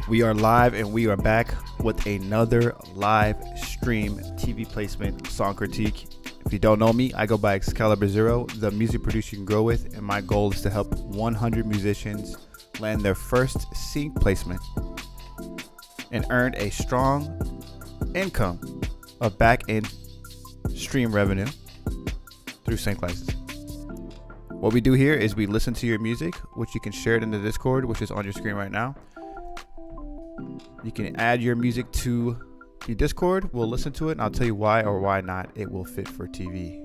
We are live and we are back with another live stream TV placement song critique. If you don't know me, I go by XcaliberZero, the music producer you can grow with, and my goal is to help 100 musicians land their first sync placement and earn a strong income of back-end stream revenue through sync licenses. What we do here is we listen to your music, which you can share it in the Discord, which is on your screen right now. You can add your music to the Discord. We'll listen to it and I'll tell you why or why not it will fit for TV.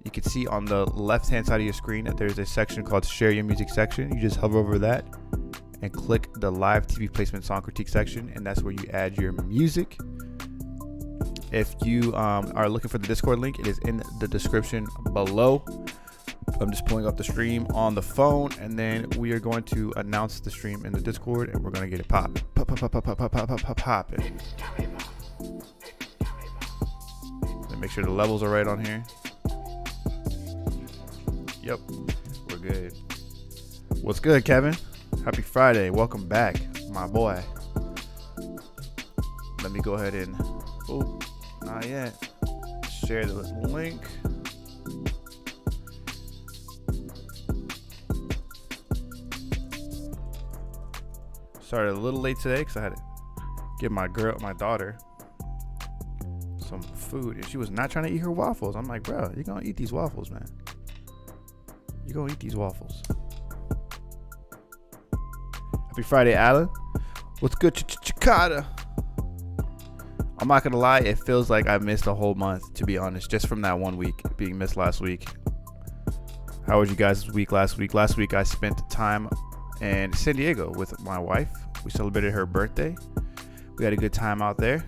You can see on the left hand side of your screen that there's a section called Share Your Music section. You just hover over that and click the live TV placement song critique section, and that's where you add your music. If you are looking for the Discord link, it is in the description below. I'm just pulling up the stream on the phone, and then we are going to announce the stream in the Discord, and we're going to get it popping. Popping. Make sure the levels are right on here. Yep, we're good. What's good, Kevin? Happy Friday. Welcome back, my boy. Let me go ahead and... Oh, not yet. Share the link. Started a little late today because I had to give my daughter, some food, and she was not trying to eat her waffles. I'm like, bro, you're gonna eat these waffles, man. You're gonna eat these waffles. Happy Friday, Alan. What's good, Chicada? I'm not gonna lie, it feels like I missed a whole month, to be honest, just from that 1 week being missed last week. How was you guys' week last week? Last week I spent time in San Diego with my wife. We celebrated her birthday. We had a good time out there.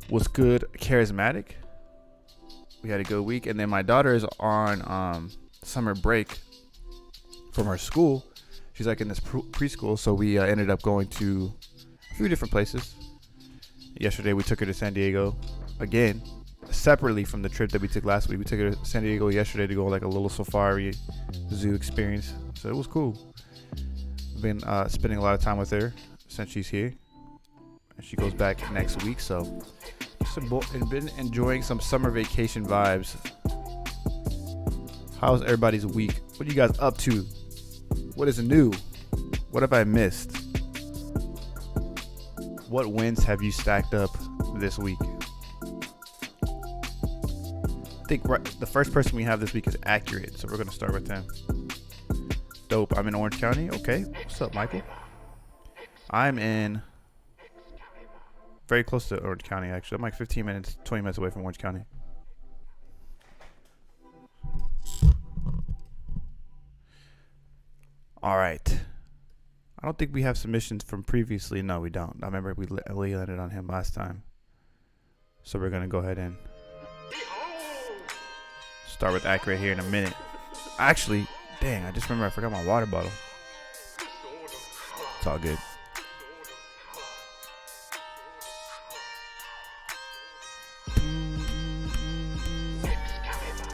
What's good, Charismatic? We had a good week. And then my daughter is on summer break from her school. She's like in this preschool, so we ended up going to a few different places. Yesterday we took her to San Diego again, separately from the trip that we took last week. We took her to San Diego yesterday to go like a little safari zoo experience. So it was cool. I've been spending a lot of time with her since she's here. And she goes back next week. So just been enjoying some summer vacation vibes. How's everybody's week? What are you guys up to? What is new? What have I missed? What wins have you stacked up this week? I think the first person we have this week is Accurate, so we're going to start with them. Dope. I'm in Orange County. Okay. What's up, Michael? I'm in very close to Orange County, actually. I'm like 15 minutes, 20 minutes away from Orange County. All right. I don't think we have submissions from previously. No, we don't. I remember we landed on him last time. So we're going to go ahead and start with Accurate here in a minute. Actually, dang, I just remember I forgot my water bottle. It's all good.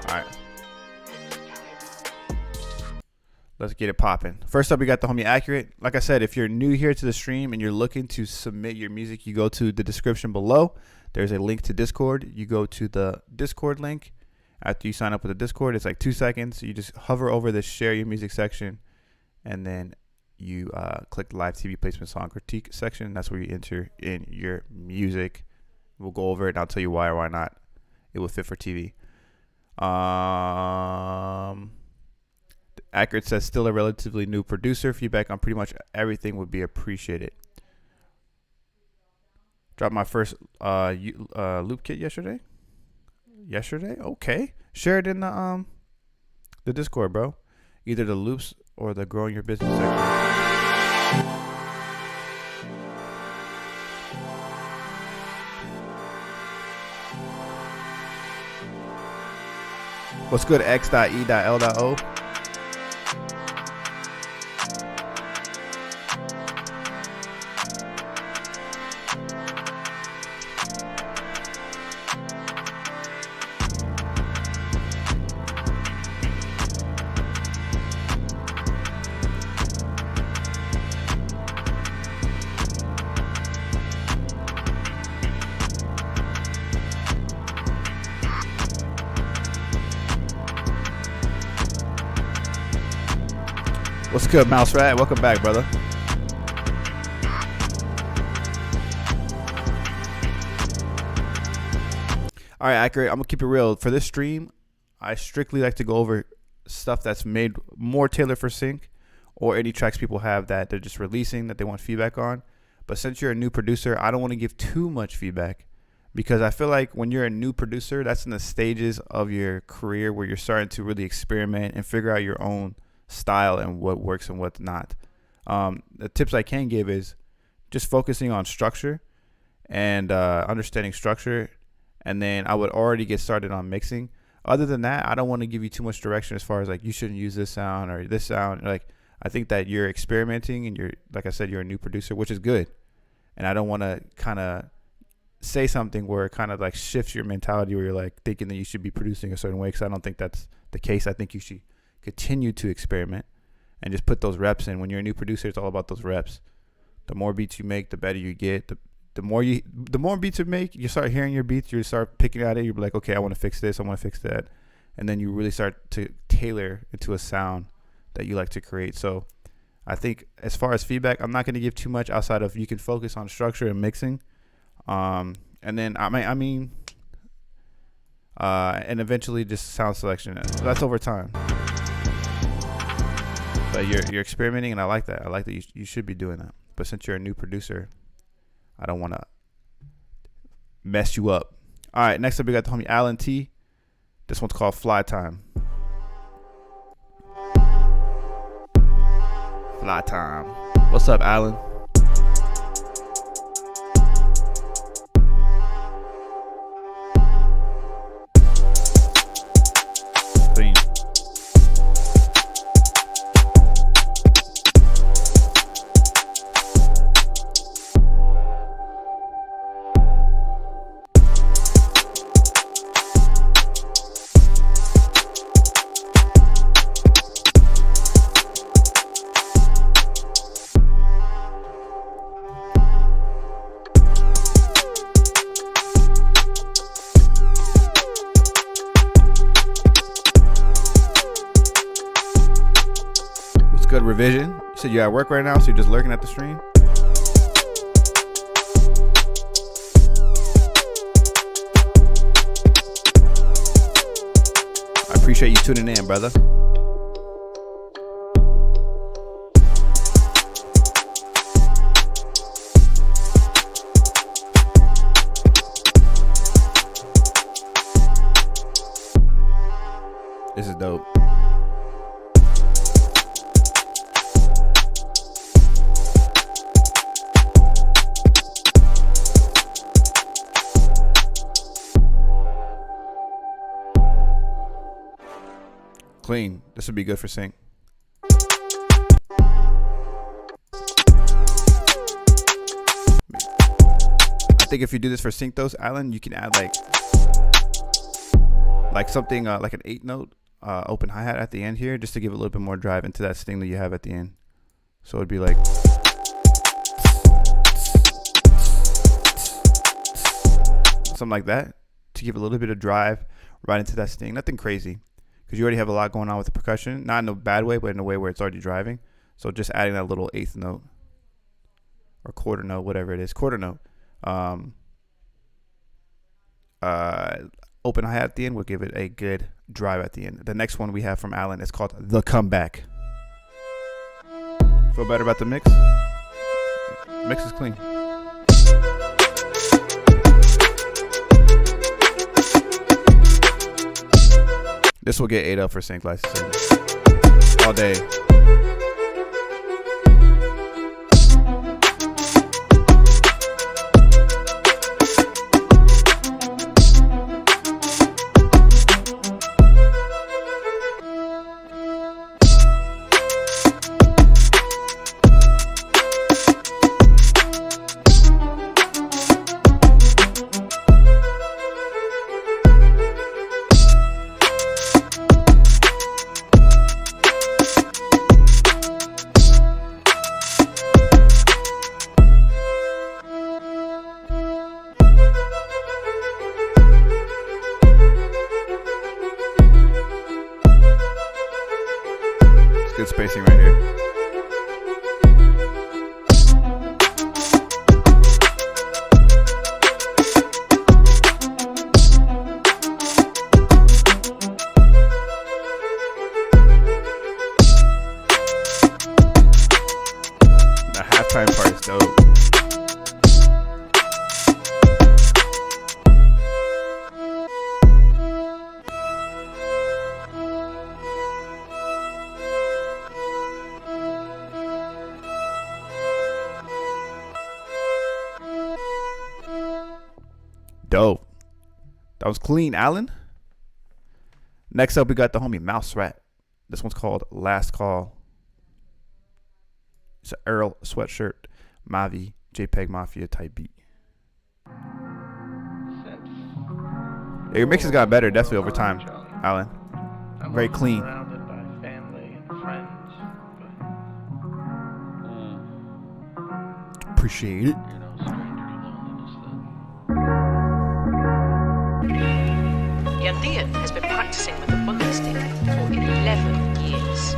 All right. Let's get it popping. First up, we got the homie Accurate. Like I said, if you're new here to the stream and you're looking to submit your music, you go to the description below. There's a link to Discord. You go to the Discord link. After you sign up with the Discord, it's like 2 seconds. You just hover over the Share Your Music section, and then you click the Live TV Placement Song Critique section. That's where you enter in your music. We'll go over it, and I'll tell you why or why not it will fit for TV. Accurate says, still a relatively new producer. Feedback on pretty much everything would be appreciated. Dropped my first loop kit yesterday. Okay. Share it in the Discord, bro. Either the loops or the growing your business section. What's good, X.E.L.O? What's good, Mouse Rat? Welcome back, brother. All right, Accurate. I'm gonna keep it real. For this stream, I strictly like to go over stuff that's made more tailored for sync, or any tracks people have that they're just releasing that they want feedback on. But since you're a new producer, I don't want to give too much feedback, because I feel like when you're a new producer, that's in the stages of your career where you're starting to really experiment and figure out your own style and what works and what's not. The tips I can give is just focusing on structure and understanding structure. And then I would already get started on mixing. Other than that, I don't want to give you too much direction as far as like you shouldn't use this sound or this sound. Like, I think that you're experimenting and you're, like I said, you're a new producer, which is good. And I don't want to kind of say something where it kind of like shifts your mentality where you're like thinking that you should be producing a certain way, because I don't think that's the case. I think you should continue to experiment and just put those reps in. When you're a new producer, it's all about those reps. The more beats you make, the better you get. The more beats you make, you start hearing your beats, you start picking at it, you're like, okay, I want to fix this, I want to fix that. And then you really start to tailor into a sound that you like to create. So I think as far as feedback, I'm not going to give too much outside of you can focus on structure and mixing. And then and eventually just sound selection. That's over time. But you're experimenting, and I like that. I like that you should be doing that. But since you're a new producer, I don't want to mess you up. All right, next up we got the homie Alan T. This one's called Fly Time. Fly Time. What's up, Alan? Clean. Good revision. You said you're at work right now, so you're just lurking at the stream. I appreciate you tuning in, brother. This is dope. Clean. This would be good for sync. I think if you do this for sync those, Alan, you can add like something like an 8-note open hi-hat at the end here, just to give a little bit more drive into that sting that you have at the end. So it'd be like something like that to give a little bit of drive right into that sting. Nothing crazy, because you already have a lot going on with the percussion, not in a bad way, but in a way where it's already driving. So just adding that little 8th note or quarter note, whatever it is, quarter note, open hi-hat at the end will give it a good drive at the end. The next one we have from Alan is called The Comeback. Feel better about the mix? Mix is clean. This will get ate up for sync licensing all day. Good spacing right here. time part is dope. Dope. That was clean, Alan. Next up, we got the homie Mouse Rat. This one's called Last Call. It's an Earl Sweatshirt, Mavi, JPEG Mafia type beat. Yeah, your mix has gotten better, definitely over time, Alan. Very clean. Surrounded by family and friends, but Appreciate it. you're no stranger to loneliness then. Yandian has been practicing with the monkey stick for 11 years.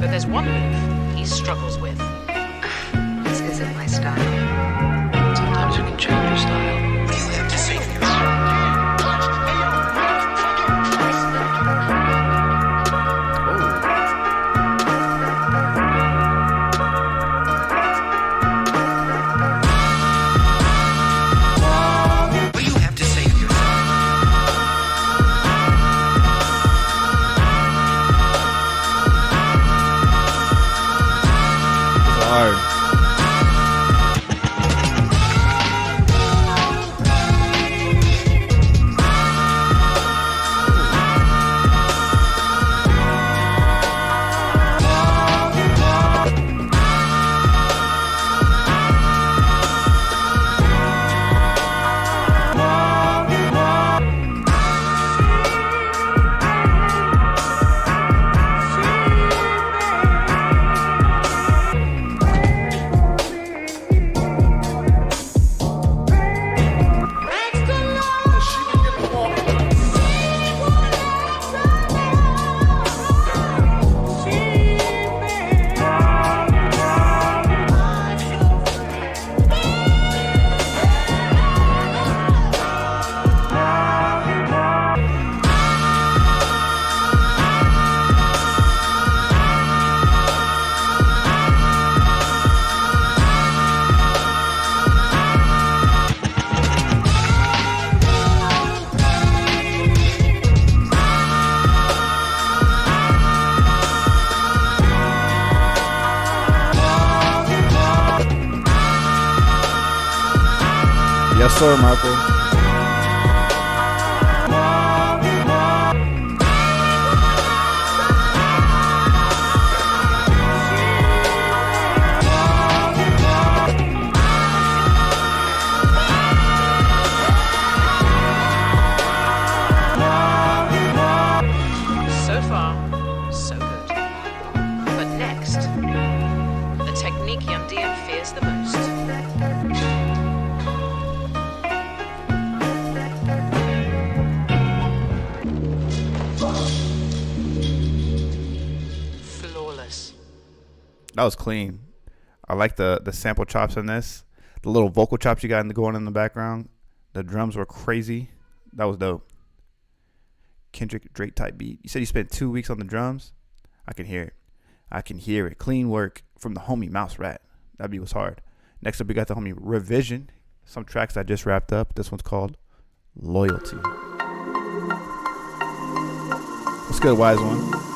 But there's one move he struggles with. This isn't my style. Sometimes you can change your style. What do you have to say for yourself? What do you have to say for yourself? Hard. Yes, sir, Marco. So far, so good. But next, the technique Yandian fears the most. Flawless. That was clean. I like the sample chops in this. The little vocal chops you got going in the background. The drums were crazy. That was dope. Kendrick Drake type beat. You said you spent 2 weeks on the drums? I can hear it. I can hear it. Clean work from the homie Mouse Rat. That beat was hard. Next up, we got the homie Revision. Some tracks I just wrapped up. This one's called Loyalty. What's good, Wise One?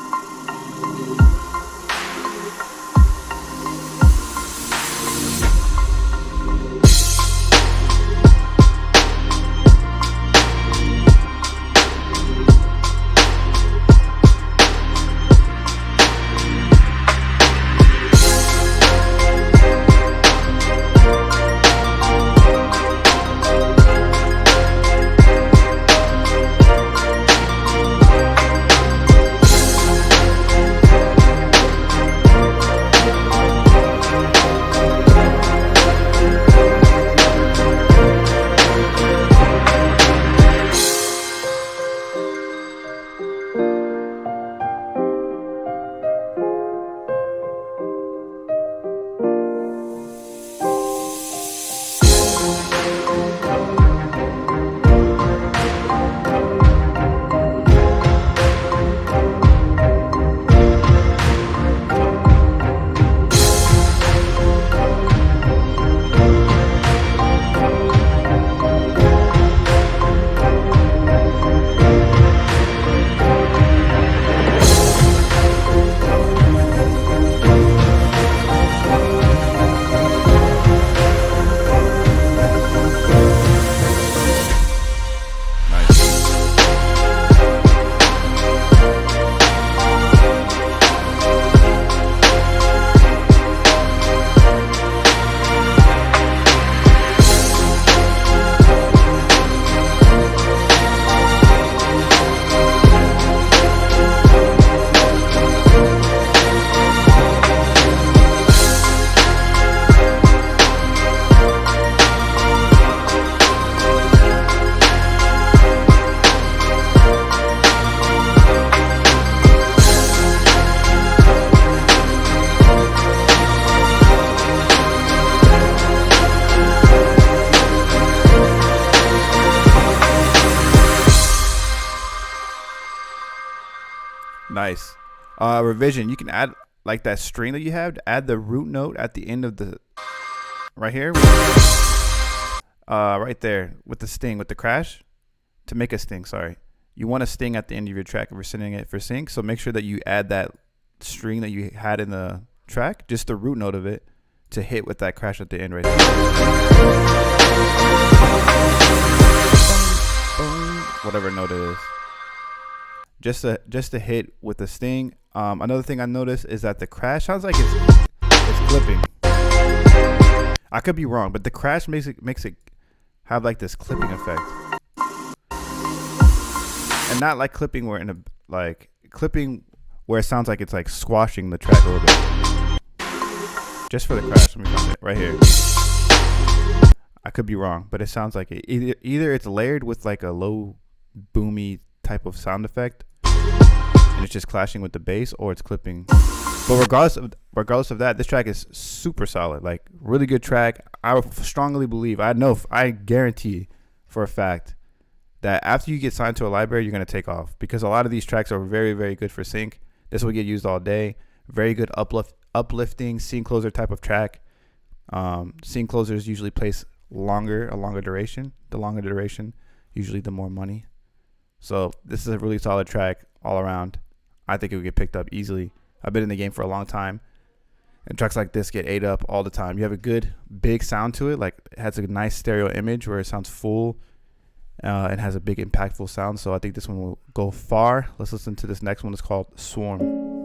Nice. Revision. You can add like that string that you have. Add the root note at the end of the right here. Right there with the sting, with the crash, to make a sting. Sorry, you want a sting at the end of your track if you're sending it for sync. So make sure that you add that string that you had in the track, just the root note of it, to hit with that crash at the end right there. Whatever note it is. Just to hit with the sting. Another thing I noticed is that the crash sounds like it's clipping. I could be wrong, but the crash makes it have like this clipping effect, and not like clipping where clipping where it sounds like it's like squashing the track a little bit. Just for the crash, let me find it right here. I could be wrong, but it sounds like it. Either it's layered with like a low boomy type of sound effect, and it's just clashing with the bass, or it's clipping. But regardless of that, this track is super solid. Like, really good track. I strongly believe, I guarantee for a fact that after you get signed to a library, you're gonna take off, because a lot of these tracks are very, very good for sync. This will get used all day. Very good uplifting scene closer type of track. Scene closers usually place a longer duration. The longer duration, usually the more money. So this is a really solid track all around. I think it would get picked up easily. I've been in the game for a long time, and tracks like this get ate up all the time. You have a good big sound to it, like it has a nice stereo image where it sounds full. It has a big impactful sound, so I think this one will go far. Let's listen to this next one. It's called Swarm.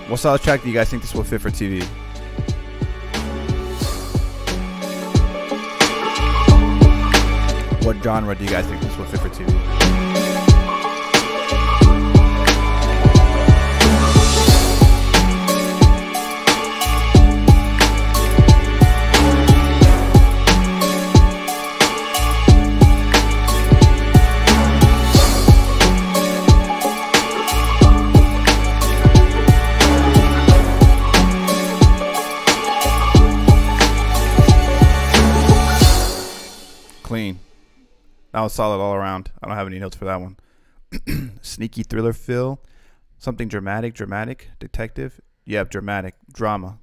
What style of track do you guys think this will fit for TV? What genre do you guys think this will fit for TV? Clean. That was solid all around. I don't have any notes for that one. Sneaky thriller feel. Something dramatic, detective. Yeah, dramatic, drama.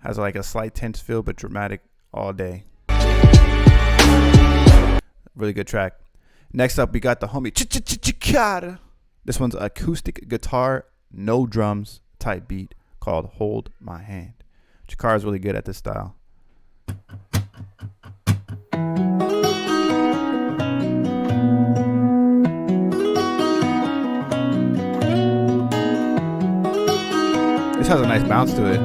Has like a slight tense feel, but dramatic all day. Really good track. Next up, we got the homie Chicada. This one's acoustic guitar, no drums type beat called Hold My Hand. Chikara is really good at this style. This has a nice bounce to it.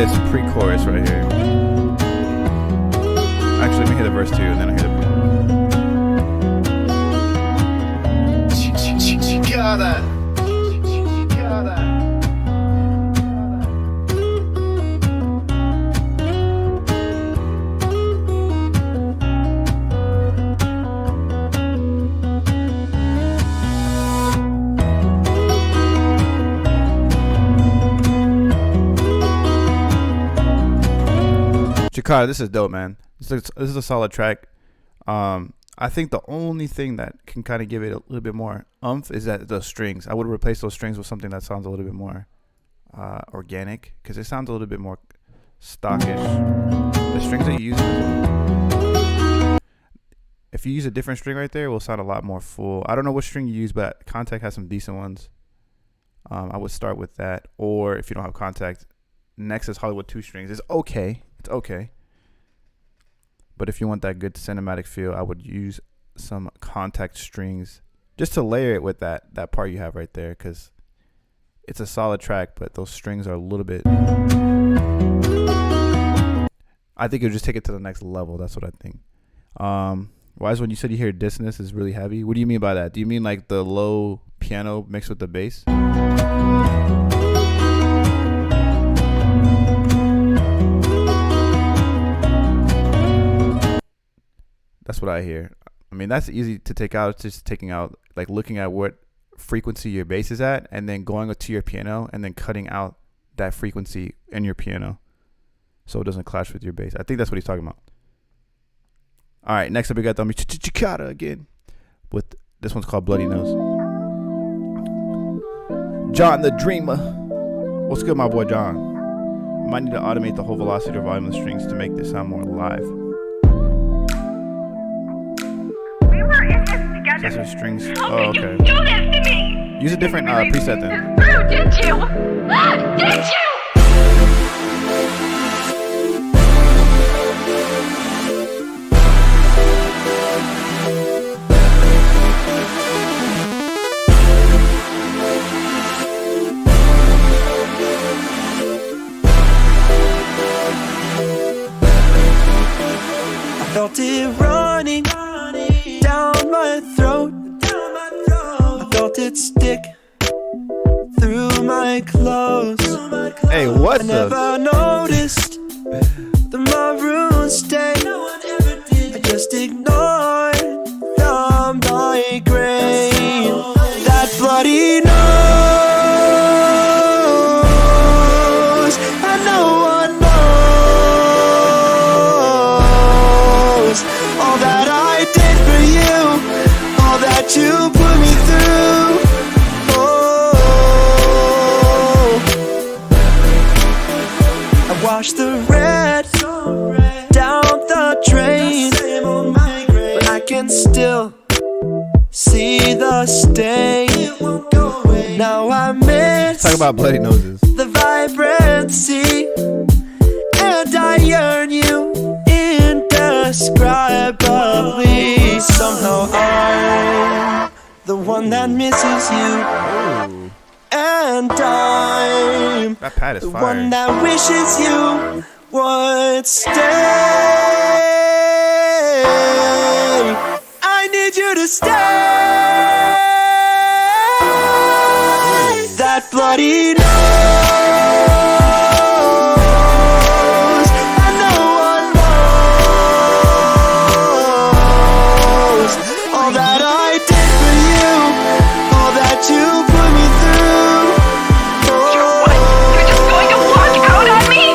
this pre-chorus right here. Actually, let me hear the verse too, and then I hear Jakarta, this is dope, man. This is a solid track. I think the only thing that can kind of give it a little bit more oomph is that the strings. I would replace those strings with something that sounds a little bit more organic, because it sounds a little bit more stockish. The strings that you use, if you use a different string right there, it will sound a lot more full. I don't know what string you use, but Contact has some decent ones. I would start with that, or if you don't have Contact, Nexus Hollywood 2 strings is okay. It's okay. But if you want that good cinematic feel, I would use some Contact strings just to layer it with that part you have right there, because it's a solid track, but those strings are a little bit... I think it'll just take it to the next level. That's what I think. Wise, when you said you hear dissonance is really heavy, what do you mean by that? Do you mean like the low piano mixed with the bass? That's what I hear. I mean, that's easy to take out. It's just taking out, like looking at what frequency your bass is at, and then going to your piano, and then cutting out that frequency in your piano so it doesn't clash with your bass. I think that's what he's talking about. All right, next up we got the Chicada again. With this one's called Bloody Nose. John the Dreamer. What's good, my boy John? Might need to automate the whole velocity or volume of the strings to make this sound more live. That's your strings. Oh, okay. Do this to me? Use a different preset then. Screw, did you? Did you? I felt it running down my throat. I felt it stick through my clothes. Hey, what I never noticed the maroon stain. I just ignored the migraine. That bloody nose, and no one knows all that I did for you, all that you put me through. I washed the red down the drain, but I can still see the stain. Now I miss Talk about bloody noses. the vibrancy, and I yearn you indescribably. Somehow I'm the one that misses you, and I'm That pad is the fire. one that wishes you would stay. I need you to stay. That bloody nose, and no one knows all that I did for you, all that you put me through. You're just going to walk out on me?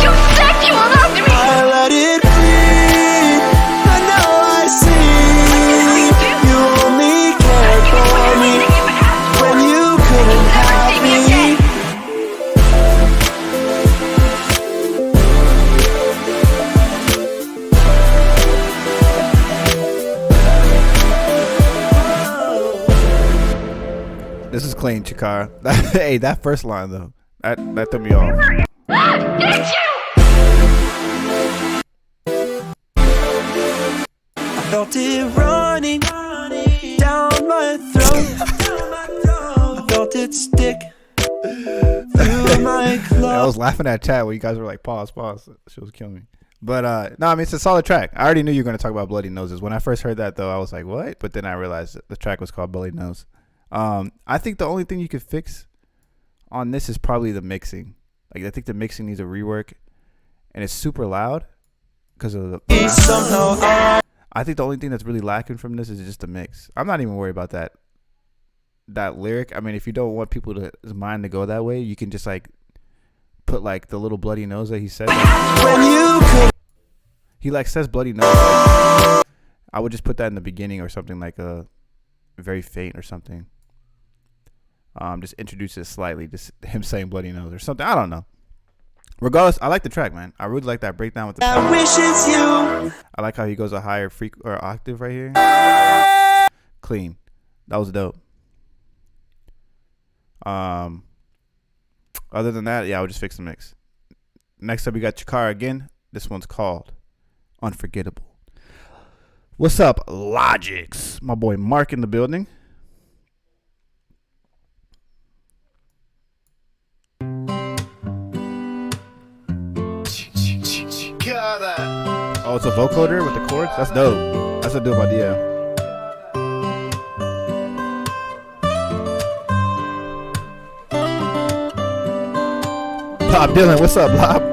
You said you loved me! I let it bleed, and now I see you only cared for me when you couldn't have me. This is clean, Chikara. Hey, that first line though, that threw me off. Did you? I felt it running down my throat. I felt it stick through my That was was laughing at chat when you guys were like, pause. She was killing me. But no, I mean, it's a solid track. I already knew you were going to talk about Bloody Noses. When I first heard that, though, I was like, what? But then I realized that the track was called Bloody Nose. I think the only thing you could fix on this is probably the mixing. Like, I think the mixing needs a rework. And it's super loud because of the I think the only thing that's really lacking from this is just the mix. I'm not even worried about that lyric. I mean, if you don't want people to mind to go that way, you can just like put like the little bloody nose that he said. He like says bloody nose. Like, I would just put that in the beginning or something, like a very faint or something. Just introduce it slightly, just him saying bloody nose or something. I don't know. Regardless, I like the track, man. I really like that breakdown with the I wish it's you. I like how he goes a higher or octave right here. Clean. That was dope. Other than that, yeah, I would just fix the mix. Next up, we got Chikara again. This one's called Unforgettable. What's up, Logics? My boy Mark in the building. Oh, it's a vocoder with the chords? That's dope. That's a dope idea. Bob Dylan, what's up, Bob?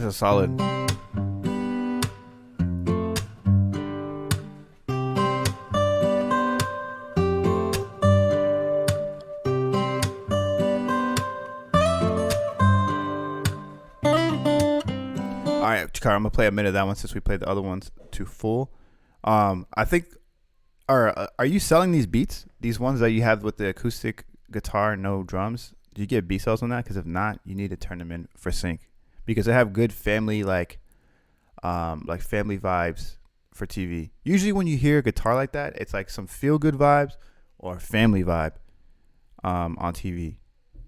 Solid. Alright, Chikara, I'm gonna play a minute of that one since we played the other ones to full. I think are you selling these beats? These ones that you have with the acoustic guitar, no drums? Do you get B-cells on that? Because if not, you need to turn them in for sync. Because they have good family like family vibes for TV. Usually when you hear a guitar like that, it's like some feel good vibes or family vibe on TV,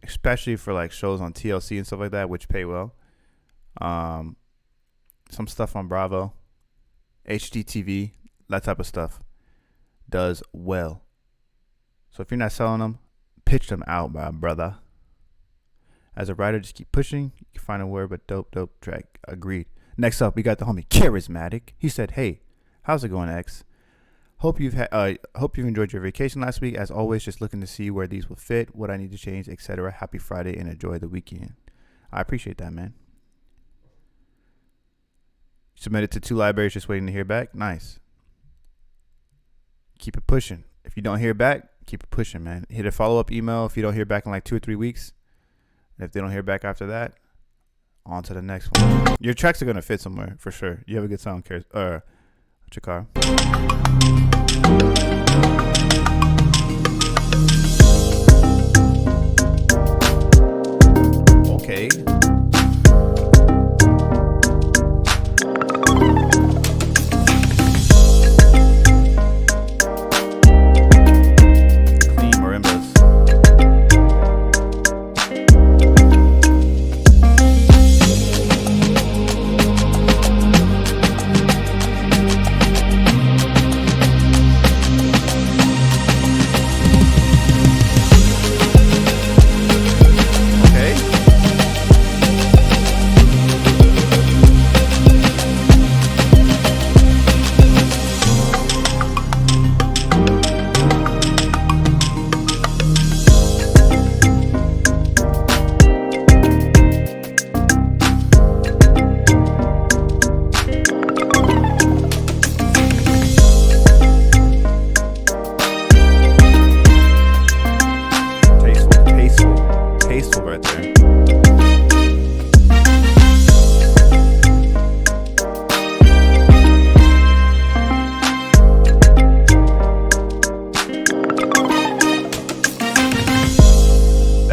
especially for like shows on TLC and stuff like that, which pay well. Some stuff on Bravo, HGTV, that type of stuff does well. So if you're not selling them, pitch them out, my brother. As a writer, just keep pushing. You can find a word, but dope track. Agreed. Next up, we got the homie Charismatic. He said, "Hey, how's it going, X? Hope you've enjoyed your vacation last week. As always, just looking to see where these will fit, what I need to change, etc. Happy Friday and enjoy the weekend." I appreciate that, man. Submitted to 2 libraries, just waiting to hear back. Nice. Keep it pushing. If you don't hear back, keep it pushing, man. Hit a follow-up email if you don't hear back in like 2 or 3 weeks. And if they don't hear back after that, on to the next one. Your tracks are going to fit somewhere, for sure. You have a good sound, Chikara. Okay. Clean marimbas. Tasteful right there.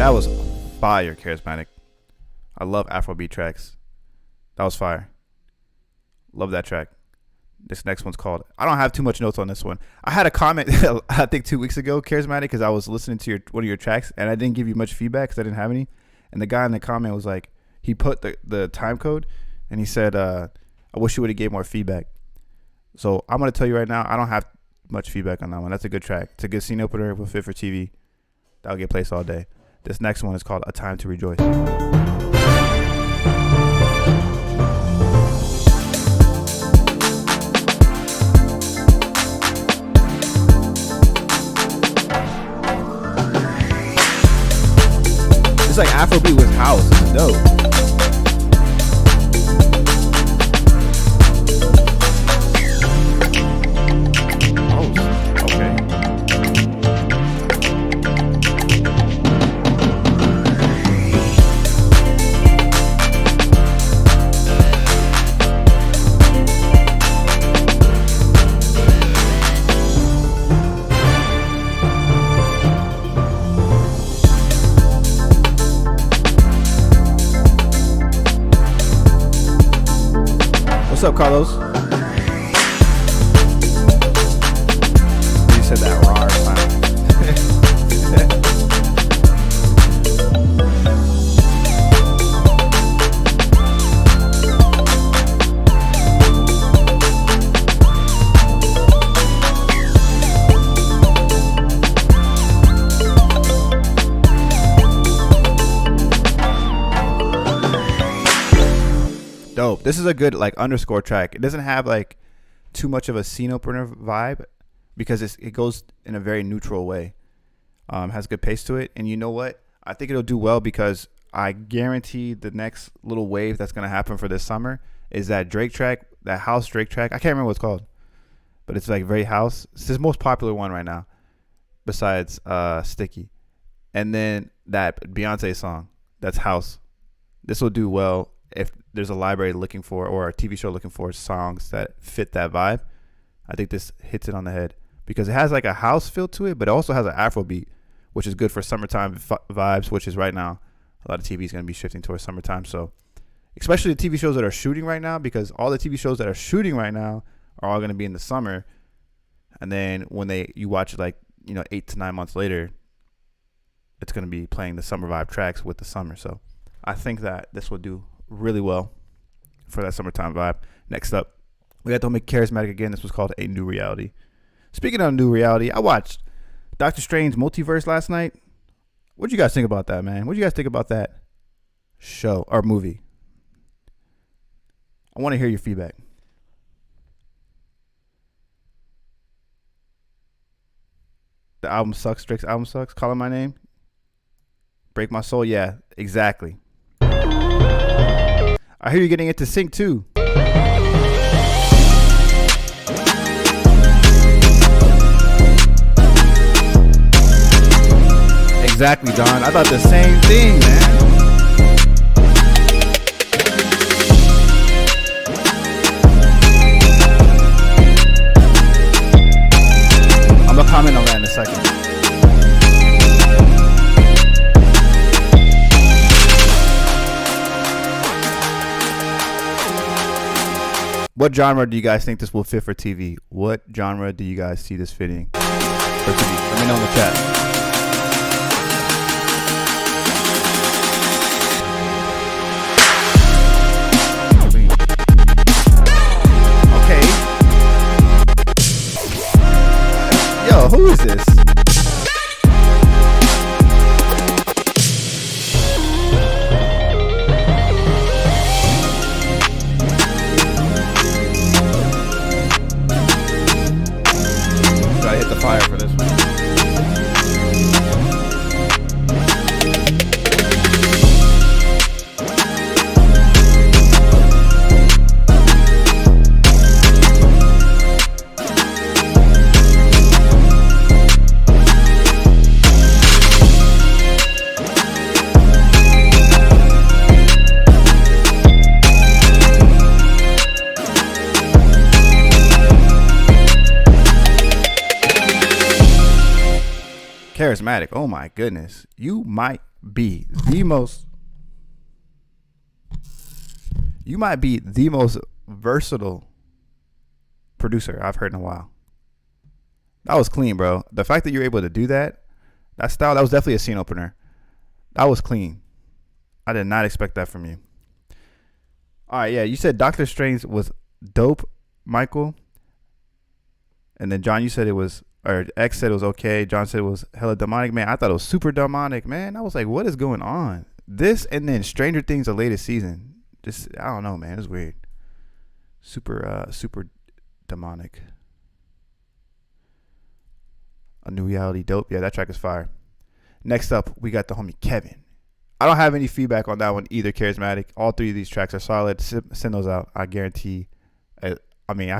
That was fire, Charismatic. I love Afrobeat tracks. That was fire. Love that track. This next one's called, I don't have too much notes on this one. I had a comment, I think 2 weeks ago, Charismatic, because I was listening to one of your tracks, and I didn't give you much feedback because I didn't have any. And the guy in the comment was like, he put the time code, and he said, I wish you would have gave more feedback. So I'm going to tell you right now, I don't have much feedback on that one. That's a good track. It's a good scene opener. Will fit for TV. That'll get placed all day. This next one is called A Time to Rejoice. It's like Afrobeat with house. It's dope. What's up, Carlos? You said that raw sound. Dope. This is a good like underscore track. It doesn't have like too much of a scene opener vibe because it goes in a very neutral way. Has good pace to it, and you know what? I think it'll do well because I guarantee the next little wave that's gonna happen for this summer is that Drake track, that house Drake track. I can't remember what it's called, but it's like very house. It's his most popular one right now, besides Sticky, and then that Beyonce song that's house. This will do well if there's a library looking for or a TV show looking for songs that fit that vibe. I think this hits it on the head because it has like a house feel to it, but it also has an Afrobeat, which is good for summertime vibes, which is right now a lot of TV is going to be shifting towards summertime. So especially the TV shows that are shooting right now, because all the TV shows that are shooting right now are all going to be in the summer. And then when you watch it, like, 8 to 9 months later, it's going to be playing the summer vibe tracks with the summer. So I think that this will do really well for that summertime vibe. Next up, we got to make Charismatic again. This was called A New Reality. Speaking of new reality, I watched Doctor Strange Multiverse last night. What'd you guys think about that, man? What'd you guys think about that show or movie? I want to hear your feedback. The album sucks. Drake's album sucks. Calling My Name. Break My Soul. Yeah, exactly. I hear you're getting into sync too. Exactly, Don. I thought the same thing, man. I'm gonna comment on that in a second. What genre do you guys think this will fit for TV? What genre do you guys see this fitting for TV? Let me know in the chat. Okay. Yo, who is this? Fire for this one. Charismatic. Oh my goodness. You might be the most versatile producer I've heard in a while. That was clean, bro. The fact that you're able to do that style, that was definitely a scene opener. That was clean. I did not expect that from you. All right, yeah, you said Doctor Strange was dope, Michael. And then John, you said it was, or X said it was okay. John said it was hella demonic. Man, I thought it was super demonic, man. I was like, what is going on? This and then Stranger Things, the latest season. Just, I don't know, man. It's weird. Super demonic. A New Reality, dope. Yeah, that track is fire. Next up, we got the homie Kevin. I don't have any feedback on that one either, Charismatic. All three of these tracks are solid. Send those out. I guarantee. I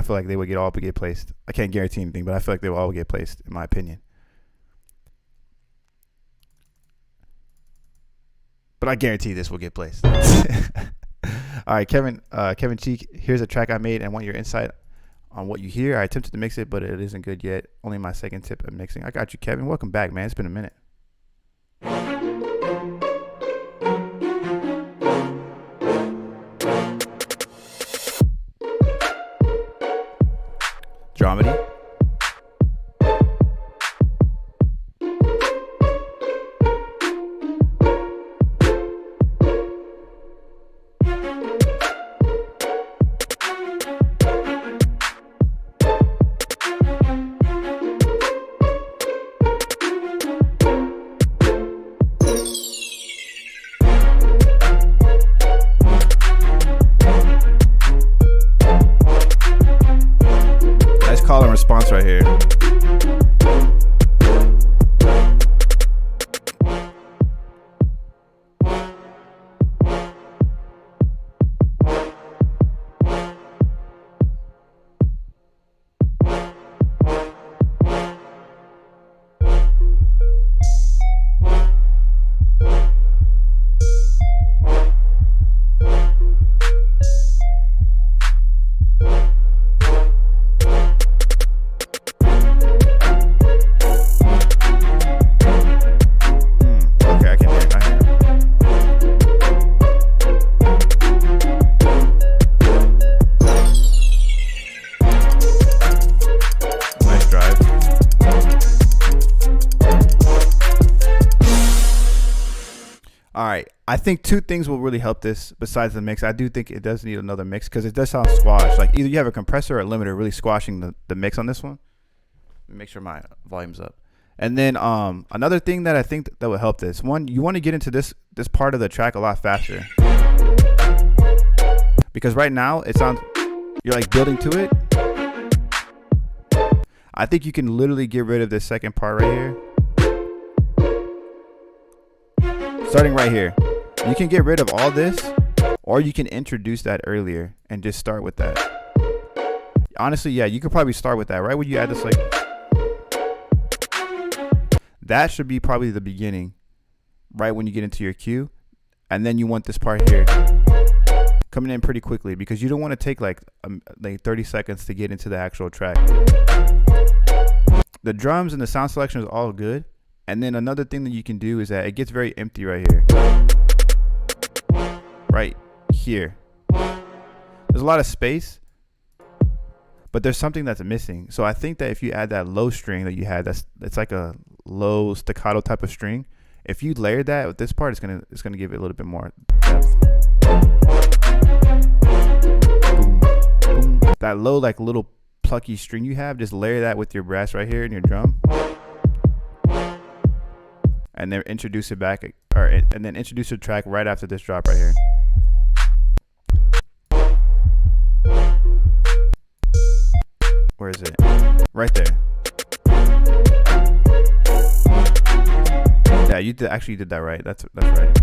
feel like they would get placed. I can't guarantee anything, but I feel like they will all get placed, in my opinion. But I guarantee this will get placed. All right, Kevin Cheek, here's a track I made and want your insight on what you hear. I attempted to mix it, but it isn't good yet. Only my second tip at mixing. I got you, Kevin. Welcome back, man. It's been a minute. Dramedy. Call and response right here. I think two things will really help this besides the mix. I do think it does need another mix because it does sound squashed. Like either you have a compressor or a limiter really squashing the mix on this one. Let me make sure my volume's up. And then another thing that I think that will help this. One, you want to get into this part of the track a lot faster. Because right now it sounds, you're like building to it. I think you can literally get rid of this second part right here. Starting right here. You can get rid of all this, or you can introduce that earlier and just start with that. Honestly, yeah, you could probably start with that, right? When you add this, like, that should be probably the beginning, right when you get into your cue. And then you want this part here coming in pretty quickly because you don't want to take like 30 seconds to get into the actual track. The drums and the sound selection is all good. And then another thing that you can do is that it gets very empty right here. Right here. There's a lot of space, but there's something that's missing. So I think that if you add that low string that you had, it's like a low staccato type of string. If you layer that with this part, it's gonna give it a little bit more depth. Boom, boom. That low, like little plucky string you have, just layer that with your brass right here in your drum. And then introduce it back, and then introduce the track right after this drop right here. Where is it? Right there. Yeah, you did that right. That's right.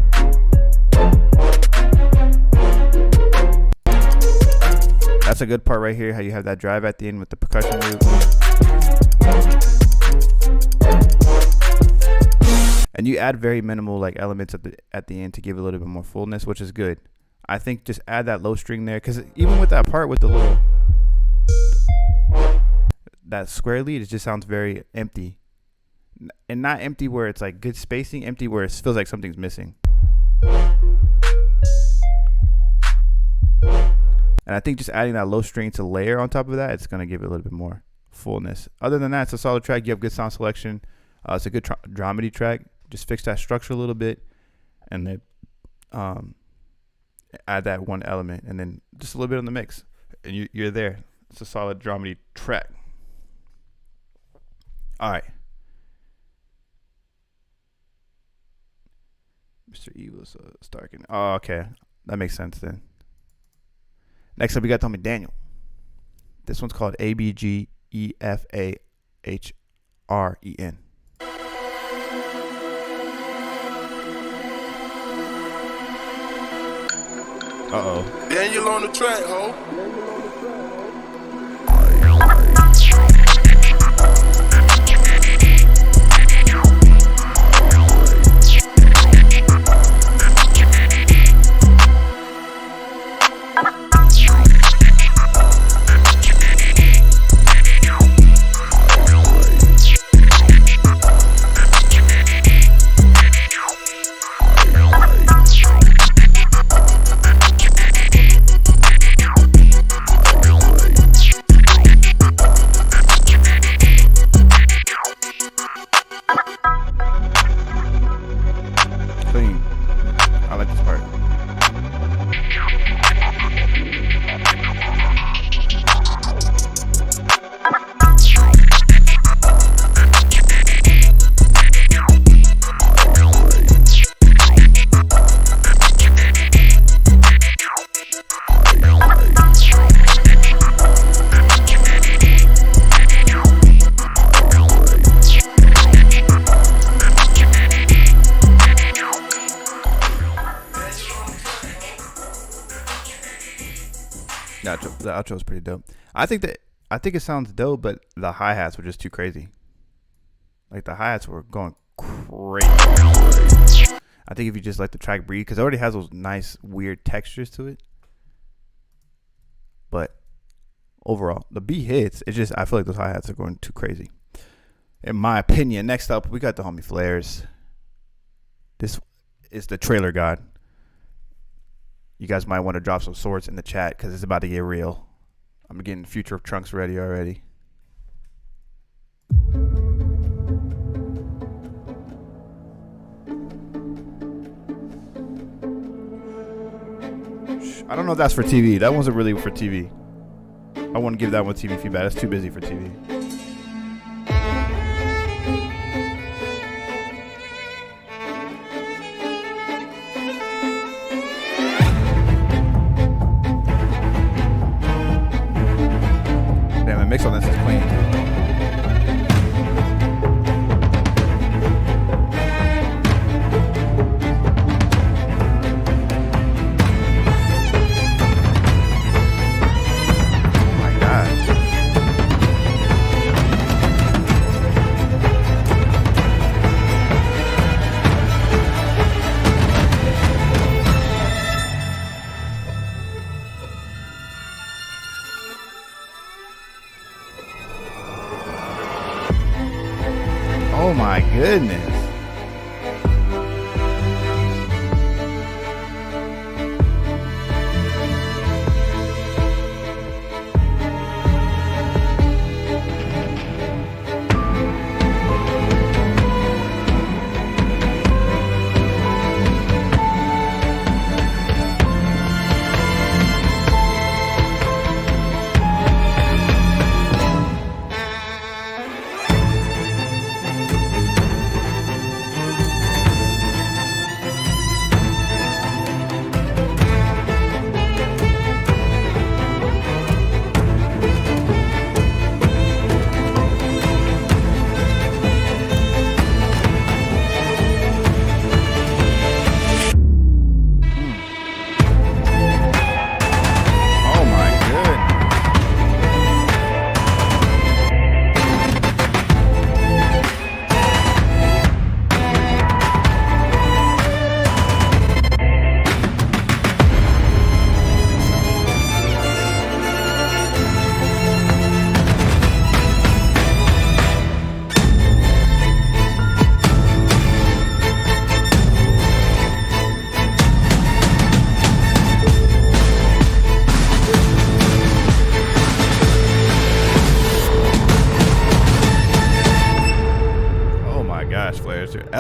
That's a good part right here. How you have that drive at the end with the percussion loop. And you add very minimal like elements at the end to give it a little bit more fullness, which is good. I think just add that low string there, because even with that part with the little that square lead, it just sounds very empty. And not empty where it's like good spacing, empty where it feels like something's missing. And I think just adding that low string to layer on top of that, it's going to give it a little bit more fullness. Other than that, it's a solid track. You have good sound selection. It's a good dramedy track. Just fix that structure a little bit, and then add that one element, and then just a little bit on the mix, and you're there. It's a solid dramedy track. All right. Mr. Evil's Starkin. Oh, okay. That makes sense then. Next up, we got Tommy Daniel. This one's called ABGEFAHREN. Uh-oh. Daniel on the track, ho. Clean. I like this part. The outro is pretty dope. I think it sounds dope, but the hi-hats were just too crazy. Like the hi-hats were going crazy. I think if you just let the track breathe, because it already has those nice weird textures to it. But overall, the beat hits. It's just I feel like those hi-hats are going too crazy, in my opinion. Next up, we got the homie Flares. This is the trailer god. You guys might want to drop some swords in the chat because it's about to get real. I'm getting Future of Trunks ready already. I don't know if that's for TV. That wasn't really for TV. I wouldn't give that one TV feedback. That's too busy for TV. Damn, the mix on this is clean. Oh my goodness.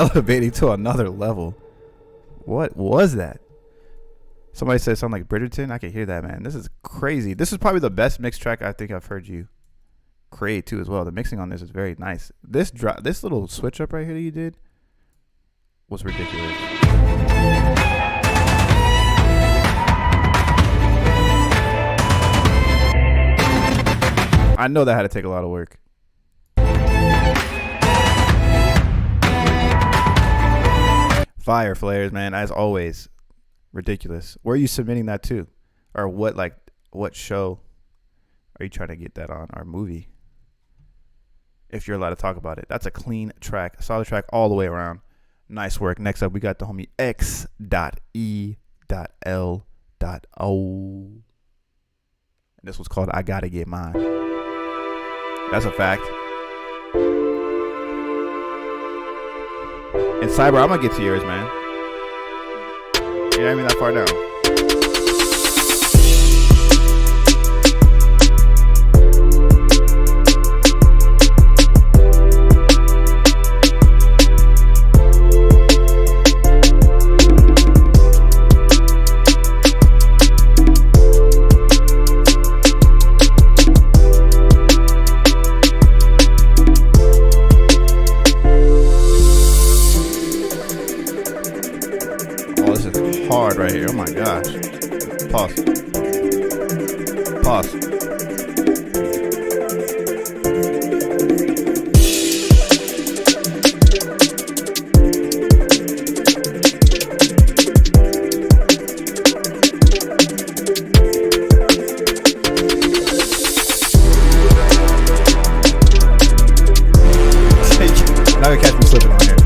Elevating to another level. What was that? Somebody said something like Bridgerton. I can hear that, man. This is crazy. This is probably the best mix track I think I've heard you create too as well. The mixing on this is very nice. This little switch up right here that you did was ridiculous. I know that had to take a lot of work. Fire flares, man, as always. Ridiculous. Where are you submitting that to? Or what show are you trying to get that on? Or movie? If you're allowed to talk about it. That's a clean track. A solid track all the way around. Nice work. Next up, we got the homie X.E.L.O. And this was called I Gotta Get Mine. That's a fact. And Cyber, I'm gonna get to yours, man. You're not even that far down. Hard right here. Oh my gosh. Pause. Now you catch me slipping on here.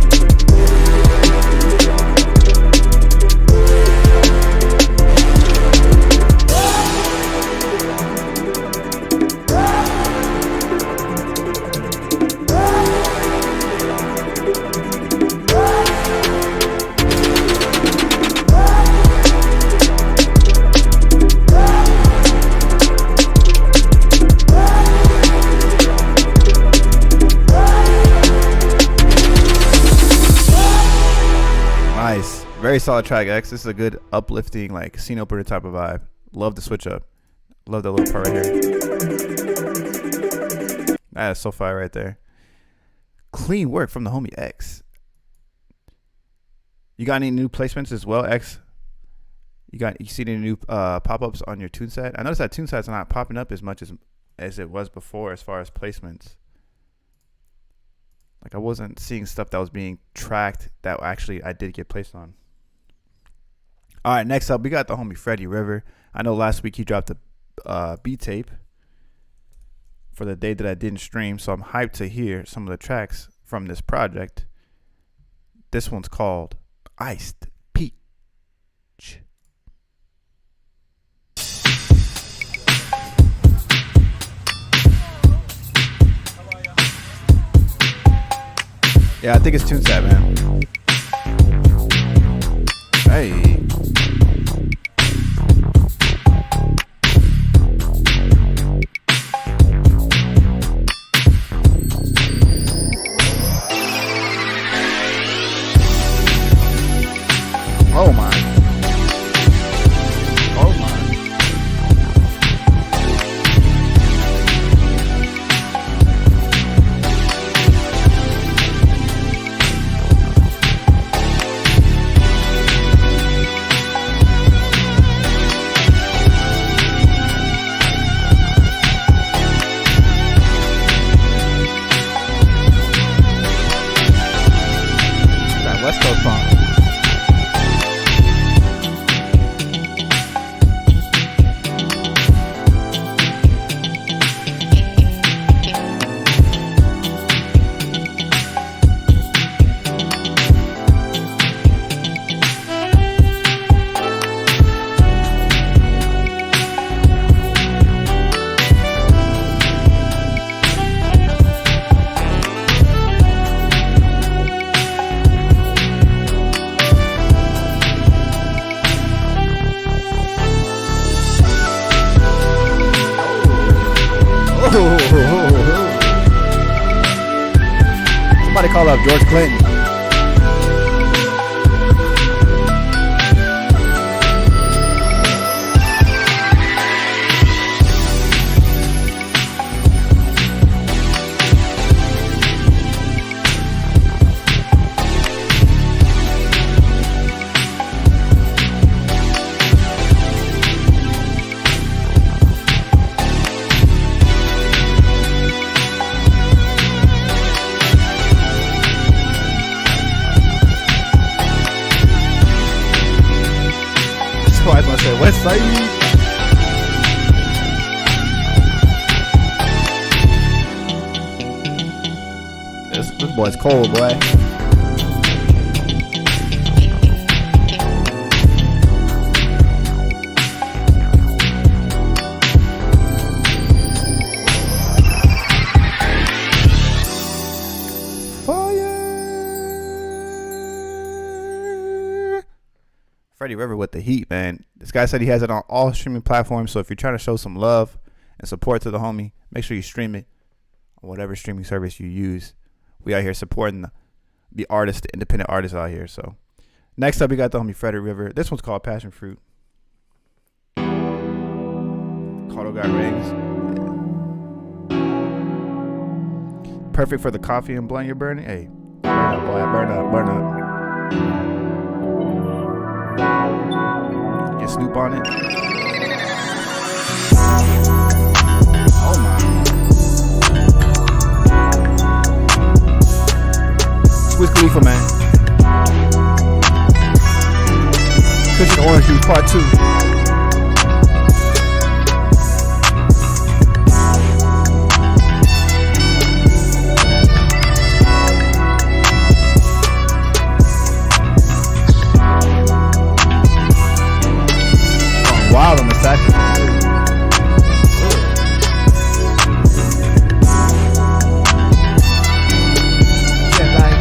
Very solid track, X. This is a good uplifting, like casino opener type of vibe. Love the switch up. Love that little part right here. That is so fire right there. Clean work from the homie X. You got any new placements as well, X? You see any new pop-ups on your tune set? I noticed that tune set's not popping up as much as it was before as far as placements. Like I wasn't seeing stuff that was being tracked that actually I did get placed on. All right, next up, we got the homie Freddie River. I know last week he dropped a beat tape for the day that I didn't stream, so I'm hyped to hear some of the tracks from this project. This one's called Iced Peach. Yeah, I think it's TuneSat, man. Hey. Oh my. Oh my. That West Coast song. Somebody call up George Clinton. Say West Side. This boy's cold, boy. Freddie River with the heat, man. This guy said he has it on all streaming platforms. So if you're trying to show some love and support to the homie, make sure you stream it on whatever streaming service you use. We out here supporting the artists, the independent artists out here. So next up, we got the homie Freddie River. This one's called Passion Fruit. Cardo got rings. Yeah. Perfect for the coffee and blunt you're burning. Hey, burn up, boy. Burn up, burn up. Get Snoop on it. Oh my. Swiss Khalifa, man. Cushion Orange Juice Part 2. Wild on the saxophone too. Yeah, like.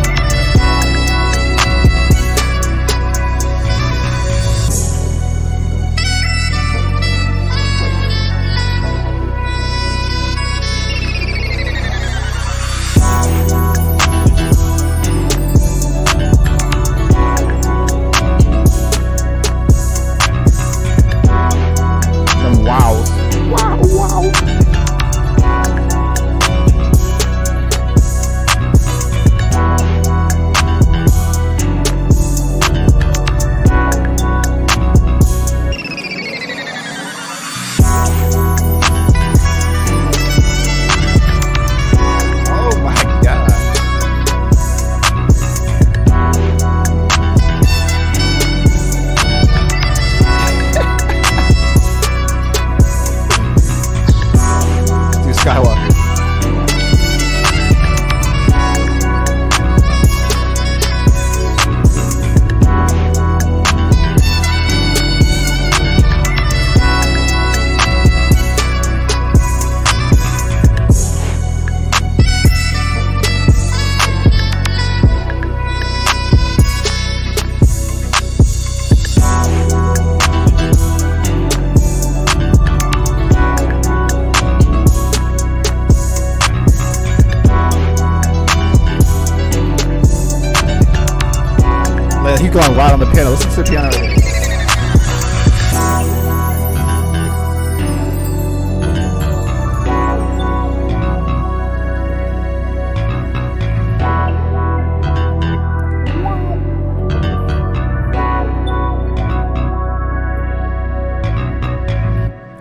He's going wild on the piano. Listen to the piano right here.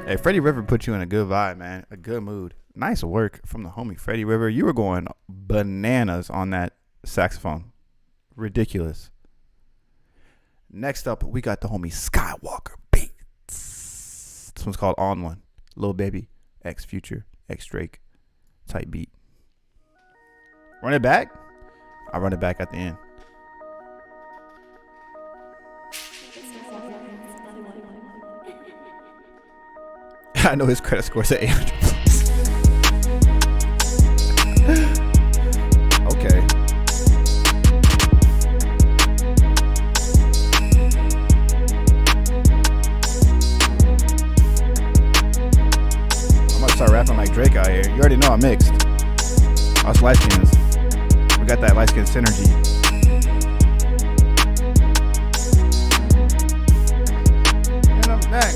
Hey, Freddie River put you in a good vibe, man. A good mood. Nice work from the homie Freddie River. You were going bananas on that saxophone. Ridiculous. Next up, we got the homie Skywalker Beats. This one's called On One. Lil Baby, X Future, X Drake type beat. Run it back? I'll run it back at the end. I know his credit score's at 800 plus. Okay. Start rapping like Drake out here. You already know I'm mixed. Us light skins. We got that light skin synergy. And I'm back.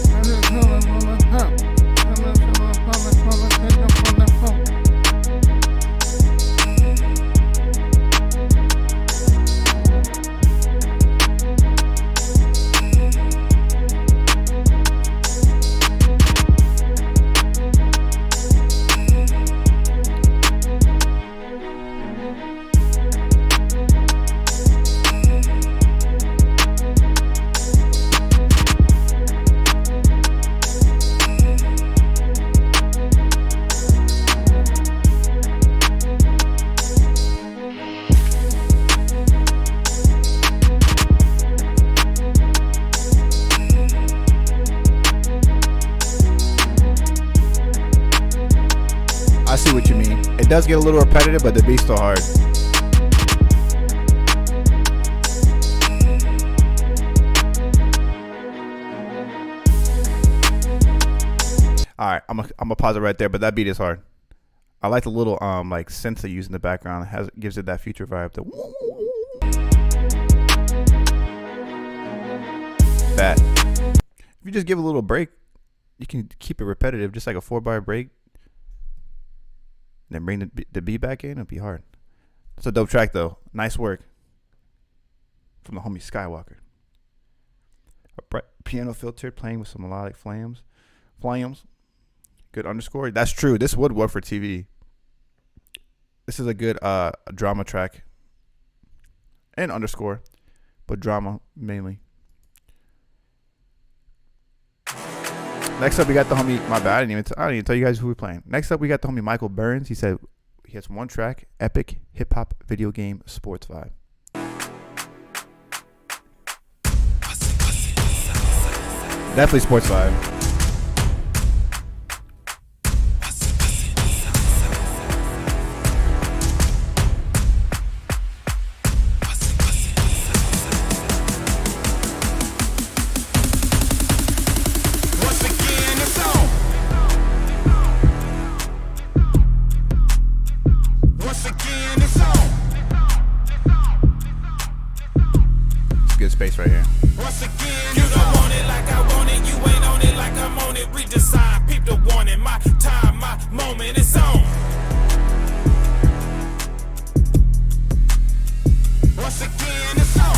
It does get a little repetitive, but the beat's still hard. All right, I'm gonna pause it right there, but that beat is hard. I like the little like synth they use in the background. It gives it that future vibe. That if you just give a little break, you can keep it repetitive, just like a 4-bar break. Then bring the beat back in. It'll be hard. It's a dope track though. Nice work from the homie Skywalker. A bright piano filter playing with some melodic flames. Good underscore. That's true. This would work for TV. This is a good drama track. And underscore. But drama mainly. Next up, we got the homie. My bad. I didn't even tell you guys who we're playing. Next up, we got the homie Michael Burns. He said he has one track. Epic hip hop video game sports vibe. Definitely sports vibe. Good space right here. Once again, you don't want it like I want it. You ain't on it like I'm on it. Read the sign, peep the warning. My time, my moment, it's on. Once again, it's on.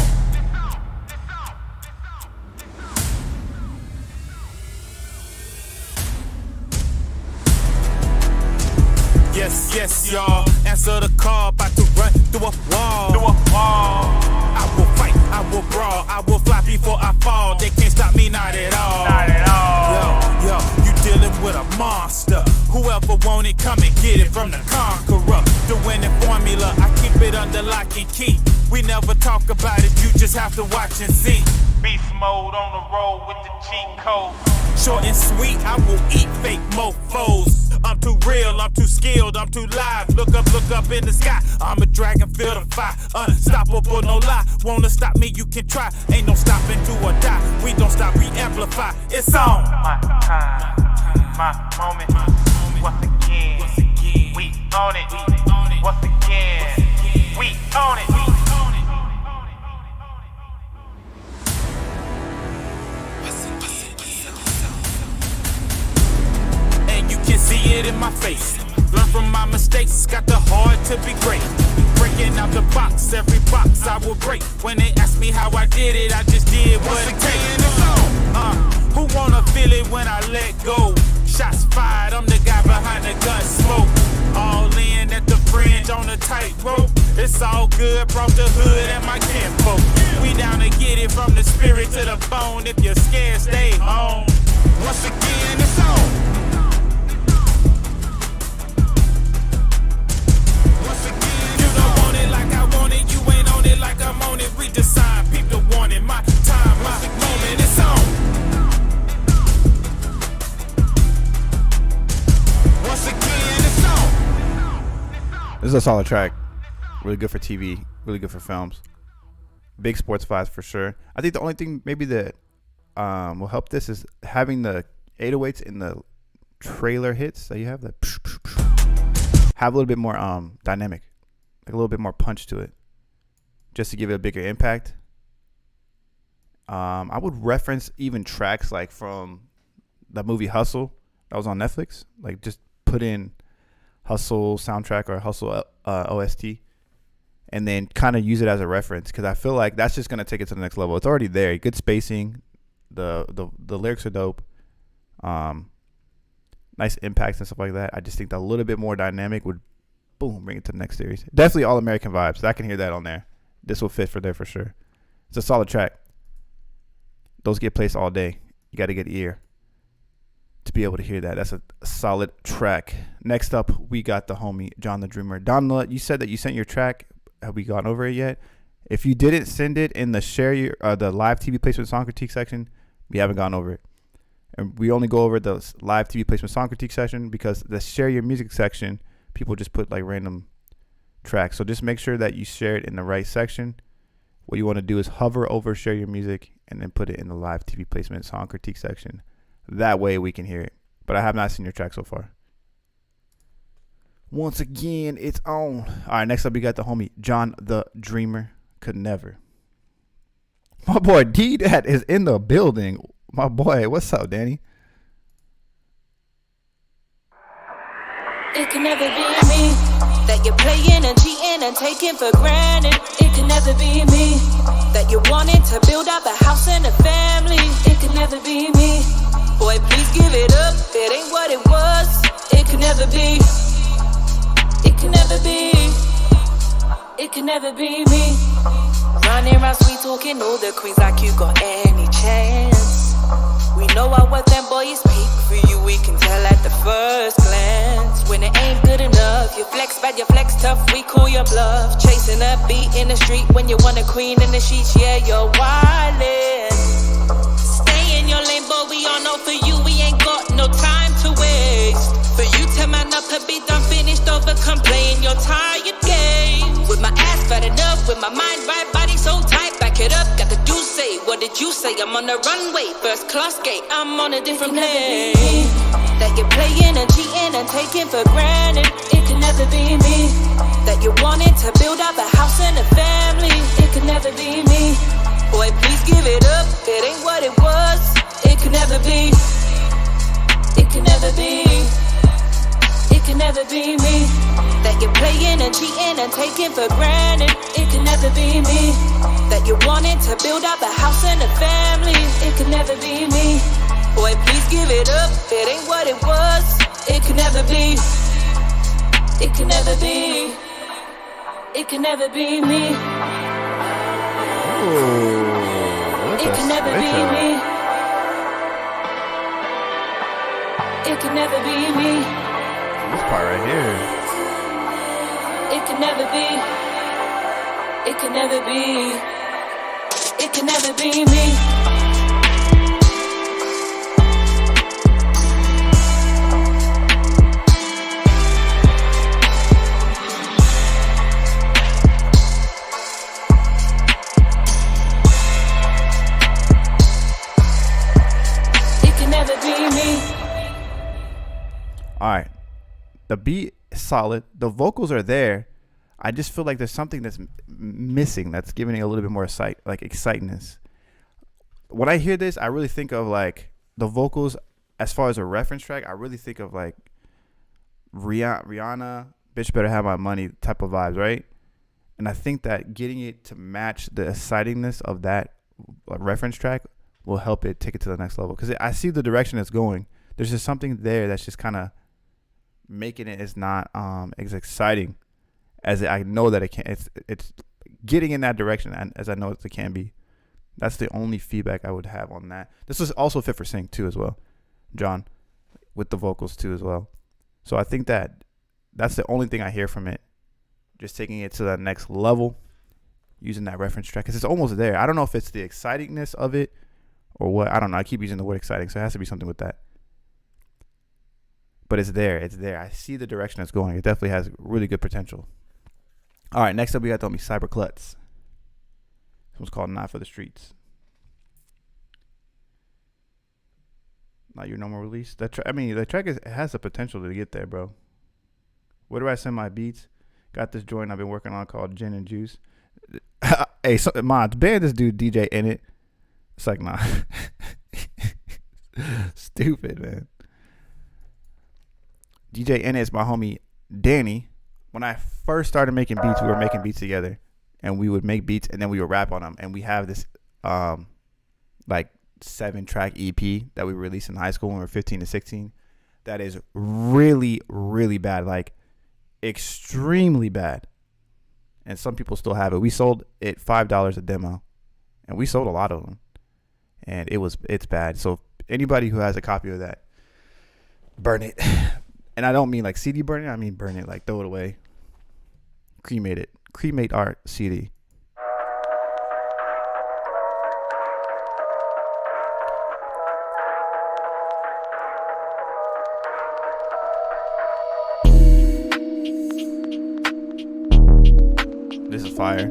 Yes, y'all. Answer the call, about to run through a wall. I will fight, I will brawl, I will fly before I fall. They can't stop me, not at all. Yo, you dealing with a monster. Whoever want it, come and get it from the conqueror. The winning formula, I keep it under lock and key. We never talk about it, you just have to watch and see. Beast mode on the road with the cheat code. Short and sweet, I will eat fake mofos. I'm too real, I'm too skilled, I'm too live. Look up in the sky. I'm a dragon, feel the fire. Unstoppable, no lie. Wanna stop me, you can try. Ain't no stopping, do or die. We don't stop, we amplify. It's on. My time, my moment. Once again, we own it. Once again, we own it. You can see it in my face. Learn from my mistakes, got the heart to be great. Breaking out the box, every box I will break. When they ask me how I did it, I just did what it takes. Who wanna feel it when I let go? Shots fired, I'm the guy behind the gun smoke. All in at the fringe on a tightrope. It's all good, brought the hood and my kinfolk. We down to get it from the spirit to the bone. If you're scared, stay home. Once again, it's on. Like I'm on it, read the sign, peep the warning. My time, my moment, it's on. Once again, it's on. This is a solid track. Really good for TV. Really good for films. Big sports vibes for sure. I think the only thing maybe that will help this is having the 808s in the trailer hits that you have. That have a little bit more dynamic, like a little bit more punch to it. Just to give it a bigger impact. I would reference even tracks like from the movie Hustle that was on Netflix. Like just put in Hustle soundtrack or Hustle OST and then kind of use it as a reference because I feel like that's just going to take it to the next level. It's already there. Good spacing. The lyrics are dope. Nice impacts and stuff like that. I just think that a little bit more dynamic would boom bring it to the next series. Definitely all American vibes. I can hear that on there. This will fit for there for sure. It's a solid track. Those get placed all day. You got to get ear to be able to hear that. That's a solid track. Next up, we got the homie John the Dreamer. Don, you said that you sent your track. Have we gone over it yet? If you didn't send it in the the live TV placement song critique section, we haven't gone over it. And we only go over the live TV placement song critique section because the share your music section people just put like random tracks. So just make sure that you share it in the right section. What you want to do is hover over share your music and then put it in the live TV placement song critique section. That way we can hear it. But I have not seen your track so far. Once again, it's on. All right, next up we got the homie John the Dreamer. Could never. My boy D-Dat is in the building. My boy, what's up, Danny? It can never be me that you're playing and cheating and taking for granted. It can never be me that you wanted to build up a house and a family. It can never be me. Boy, please give it up. It ain't what it was. It can never be. It can never be. It can never be me. Running around sweet talking all the queens like you got any chance. We know our worth and boy is peak. For you we can tell at the first glance. When it ain't good enough, you flex bad, you flex tough, we call your bluff. Chasing a beat in the street when you want a queen in the sheets, yeah, you're wildin'. Stay in your lane, boy, we all know for you we ain't got no time to waste. For you to man up and be done, finished overcome playing your tired game. With my ass fat enough, with my mind right, body so tight, back it up, got the do say. What did you say? I'm on the runway, first class gate, I'm on a different plane. That you're playing and cheating and taking for granted. It can never be me. That you wanted to build up a house and a family. It can never be me. Boy, please give it up. It ain't what it was. It can never be. It can never be. It can never be me. That you're playing and cheating and taking for granted. It can never be me. That you wanted to build up a house and a family. It can never be me. Boy, please give it up. It ain't what it was. It can never be. It can never be. It can never be me. It can never be me. It can never be me. This part right here. It can never be. It can never be. It can never be me. All right, the beat is solid. The vocals are there. I just feel like there's something that's missing that's giving it a little bit more excitement. When I hear this, I really think of like the vocals as far as a reference track. I really think of like Rihanna, "Bitch Better Have My Money" type of vibes, right? And I think that getting it to match the excitingness of that reference track will help it take it to the next level. Because I see the direction it's going. There's just something there that's just kind of making it is not as exciting as I know that it can. It's getting in that direction as I know it can be. That's the only feedback I would have on that. This was also fit for sync too as well, John, with the vocals too as well. So I think that's the only thing I hear from it. Just taking it to that next level, using that reference track because it's almost there. I don't know if it's the excitingness of it or what. I don't know. I keep using the word exciting, so it has to be something with that. But it's there. It's there. I see the direction it's going. It definitely has really good potential. All right, next up we got the homie Cyber Klutz. This one's called "Not for the Streets." Not your normal release. The track has the potential to get there, bro. Where do I send my beats? Got this joint I've been working on called Gin and Juice. Hey, mods, ban this dude DJ in it. It's like, nah. Stupid, man. DJ in it is my homie Danny. When I first started making beats, we were making beats together. And we would make beats and then we would rap on them. And we have this like 7-track EP that we released in high school when we were 15 to 16. That is really, really bad. Like extremely bad. And some people still have it. We sold it $5 a demo. And we sold a lot of them. And it's bad. So anybody who has a copy of that, burn it. And I don't mean like CD burn it. I mean burn it, like throw it away. Cremate it. Cremate art CD. fire.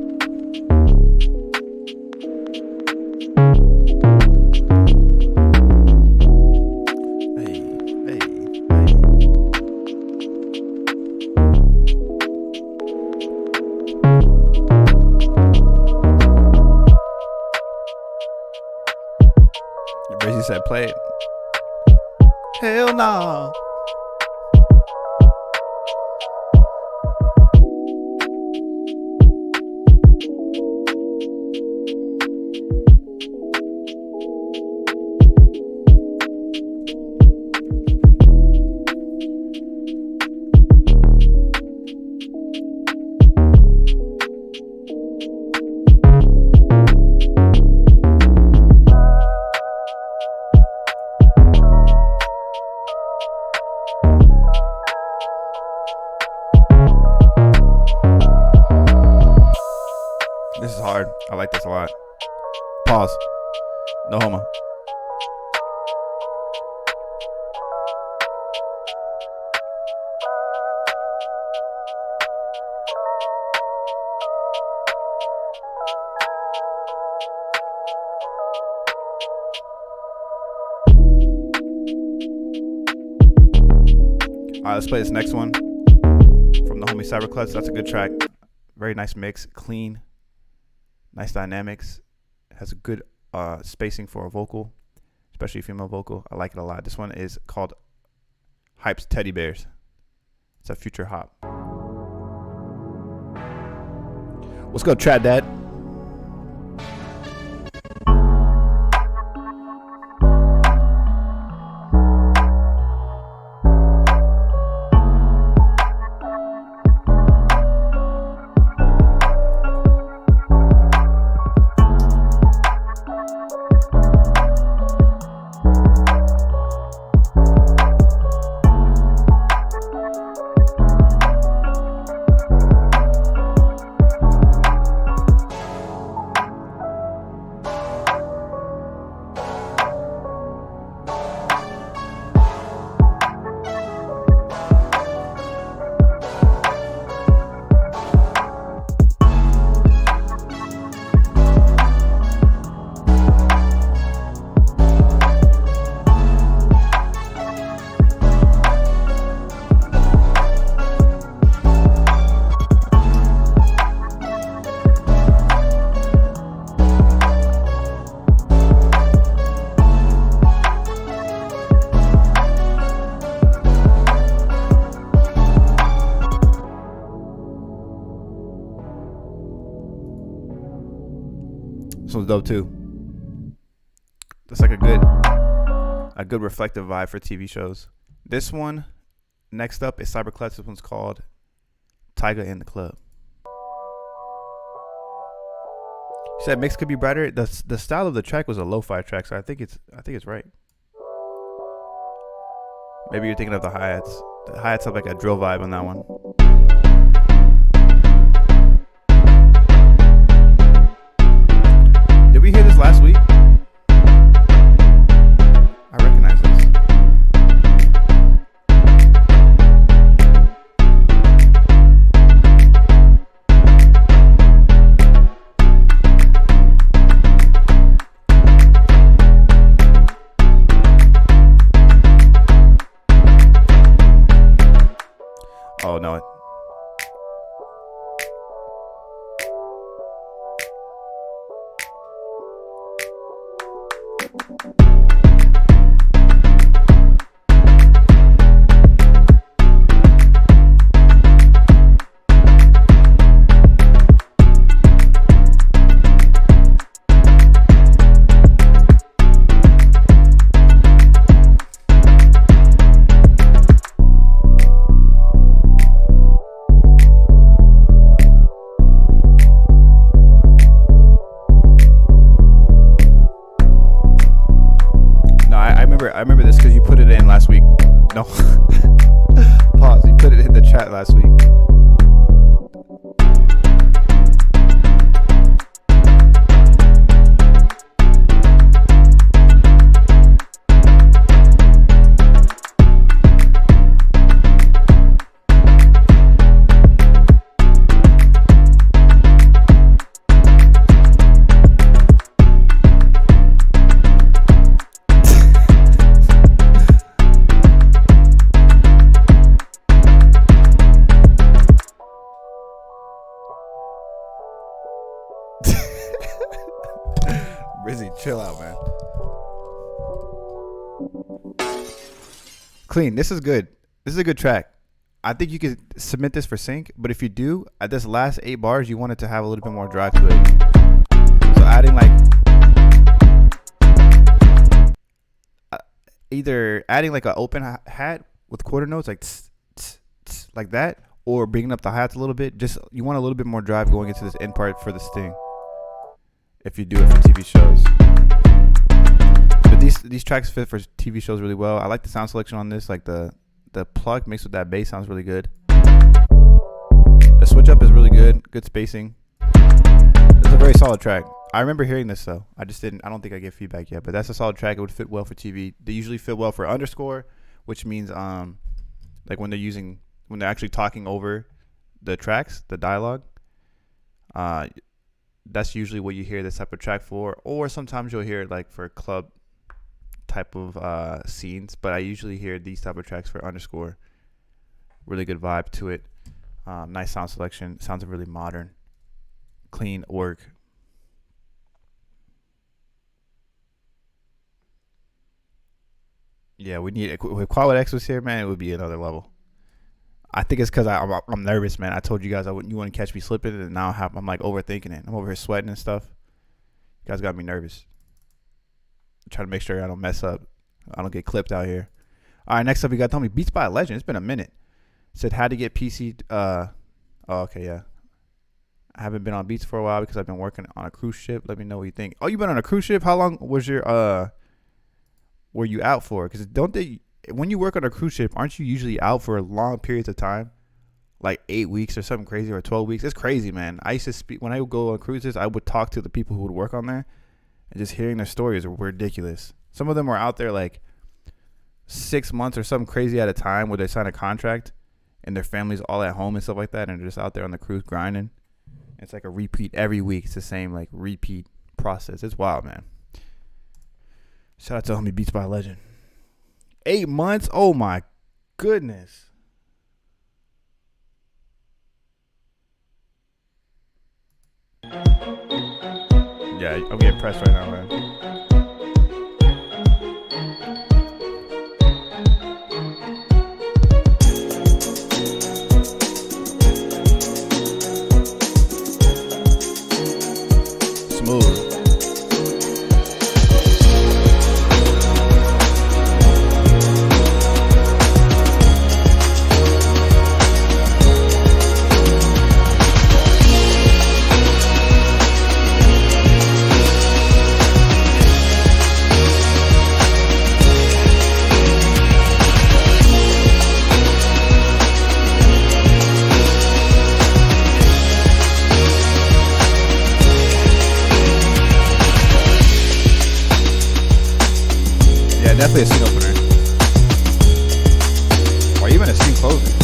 Hey, hey, hey. Brazy said, play it. Hell no. This is hard. I like this a lot. Pause. No homo. Alright, let's play this next one from the homie Cyberclutch. That's a good track. Very nice mix. Clean. Nice dynamics. Has a good spacing for a vocal, especially female vocal. I like it a lot. This one is called Hype's Teddy Bears. It's a future hop. What's good, Trad Dad? This one's dope too. That's like a good reflective vibe for TV shows. This one, next up, is Cyberclutch. This one's called Tyga in the Club. You said mix could be brighter. The style of the track was a lo-fi track, so I think it's right. Maybe you're thinking of the hi-hats. The hi-hats have like a drill vibe on that one. Did we hear this last week? I recognize this. Oh no. I remember this because you put it in last week. No. Pause. You put it in the chat last week. Rizzy, chill out, man. Clean. This is good. This is a good track. I think you could submit this for sync, but if you do, at this last 8 bars, you want it to have a little bit more drive to it. So adding like either adding like an open hat with quarter notes, like tss, tss, tss, like that, or bringing up the hi-hats a little bit. Just you want a little bit more drive going into this end part for the sting. If you do it for TV shows, but these tracks fit for TV shows really well. I like the sound selection on this, like the plug mixed with that bass sounds really good. The switch up is really good. Good spacing. It's a very solid track. I remember hearing this though. I don't think I get feedback yet, but that's a solid track. It would fit well for TV. They usually fit well for underscore, which means like when they're actually talking over the tracks, the dialogue. That's usually what you hear this type of track for, or sometimes you'll hear it like for club type of scenes, but I usually hear these type of tracks for underscore. Really good vibe to it. Nice sound selection. Sounds really modern. Clean work. Yeah, we need it. If Quad X was here, man, it would be another level. I think it's because I'm nervous, man. I told you guys you wouldn't catch me slipping, and now I'm like overthinking it. I'm over here sweating and stuff. You guys got me nervous. I'm trying to make sure I don't mess up. I don't get clipped out here. All right, next up, you got to tell me Beats by a Legend. It's been a minute. Said had to get PC. Oh, okay, yeah. I haven't been on Beats for a while because I've been working on a cruise ship. Let me know what you think. Oh, you've been on a cruise ship? How long was your were you out for? Because when you work on a cruise ship, aren't you usually out for long periods of time? Like 8 weeks or something crazy, or 12 weeks. It's crazy, man. I used to speak when I would go on cruises. I would talk to the people who would work on there, and just hearing their stories are ridiculous. Some of them were out there like 6 months or something crazy at a time, where they sign a contract and their families all at home and stuff like that, and they're just out there on the cruise grinding. It's like a repeat every week. It's the same like repeat process. It's wild, man. Shout out to homie Beats by a Legend. 8 months? Oh my goodness. Yeah, I'm getting pressed right now, man. Smooth. Definitely a scene opener. Or even a scene closer.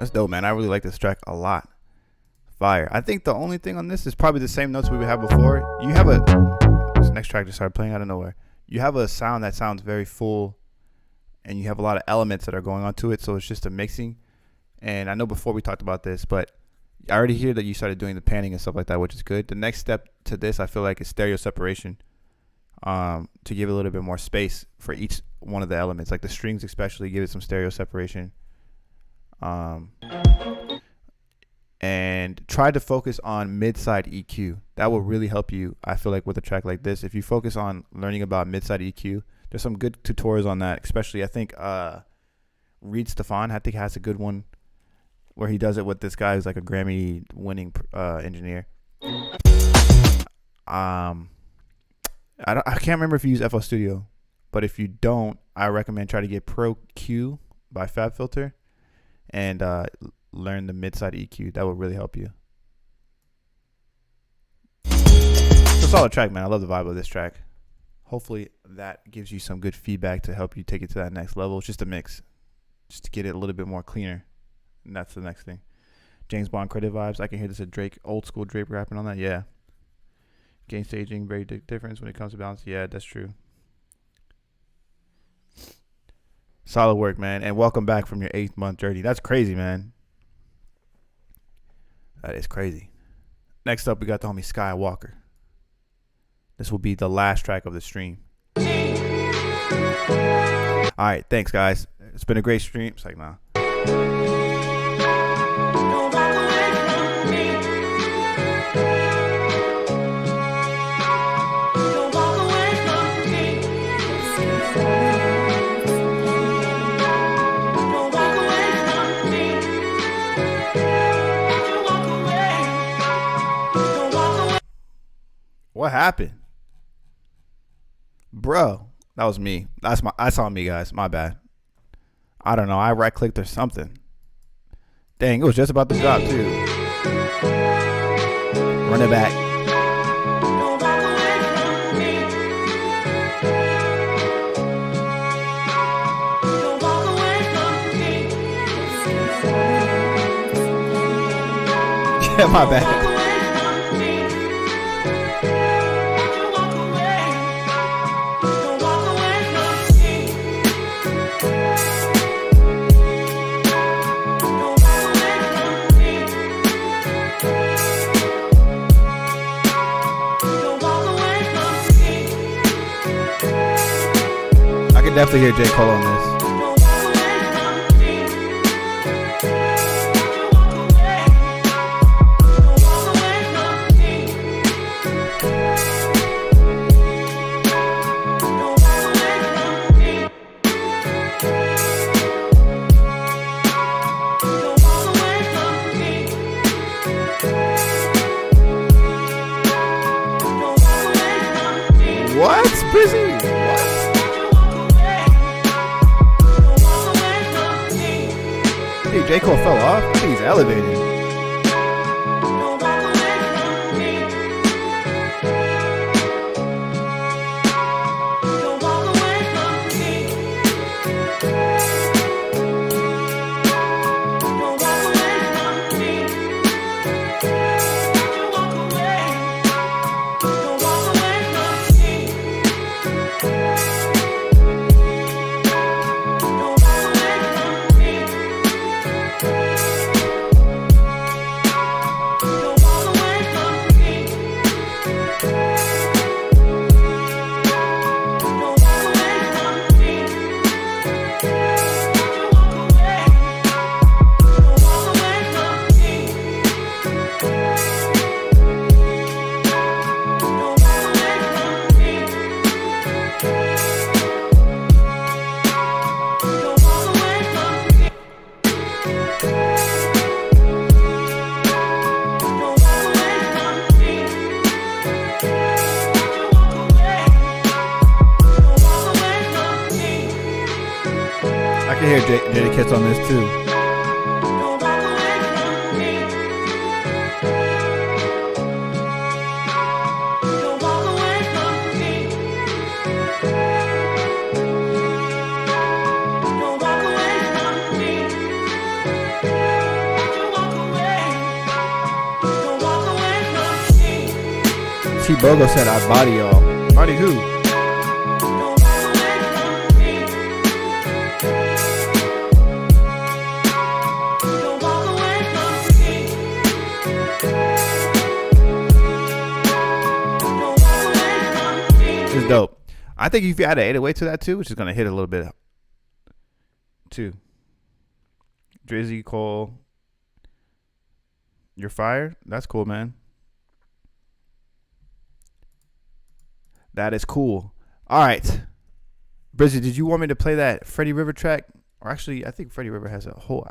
That's dope, man. I really like this track a lot. Fire. I think the only thing on this is probably the same notes we would have before. You have this next track just started playing out of nowhere. You have a sound that sounds very full, and you have a lot of elements that are going on to it, so it's just a mixing. And I know before we talked about this, but I already hear that you started doing the panning and stuff like that, which is good. The next step to this, I feel like, is stereo separation, to give it a little bit more space for each one of the elements, like the strings especially, give it some stereo separation. And try to focus on mid-side EQ. That will really help you, I feel like, with a track like this. If you focus on learning about mid-side EQ, there's some good tutorials on that, especially I think Reed Stefan, I think, has a good one where he does it with this guy who's like a Grammy-winning engineer. I can't remember if you use FL Studio, but if you don't, I recommend try to get Pro Q by FabFilter and learn the mid-side EQ. That will really help you. It's a solid track, man. I love the vibe of this track. Hopefully that gives you some good feedback to help you take it to that next level. It's just a mix, just to get it a little bit more cleaner. And that's the next thing. James Bond credit vibes. I can hear this at Drake, old school Drake rapping on that. Yeah. Gain staging, very difference when it comes to balance. Yeah, that's true. Solid work, man. And welcome back from your 8th month journey. That's crazy, man. That is crazy. Next up, we got the homie Skywalker. This will be the last track of the stream. All right, thanks, guys. It's been a great stream. It's like, nah. What happened? Bro, that was me. That's on me, guys. My bad. I don't know. I right clicked or something. Dang, it was just about to drop too. Run it back. Yeah, my bad. I can definitely hear J. Cole on this. What? Busy? What? Hey, J. Cole fell off? I think he's elevating. I can hear Jada Kiss on this too. Chibogo said I'd body y'all. Body who? It's dope. I think if you add an 808 to that too, which is gonna hit a little bit too. Drizzy, Cole, you're fired. That's cool, man. That is cool. All right, Brizzy, did you want me to play that Freddie River track? Or actually, I think Freddie River has a whole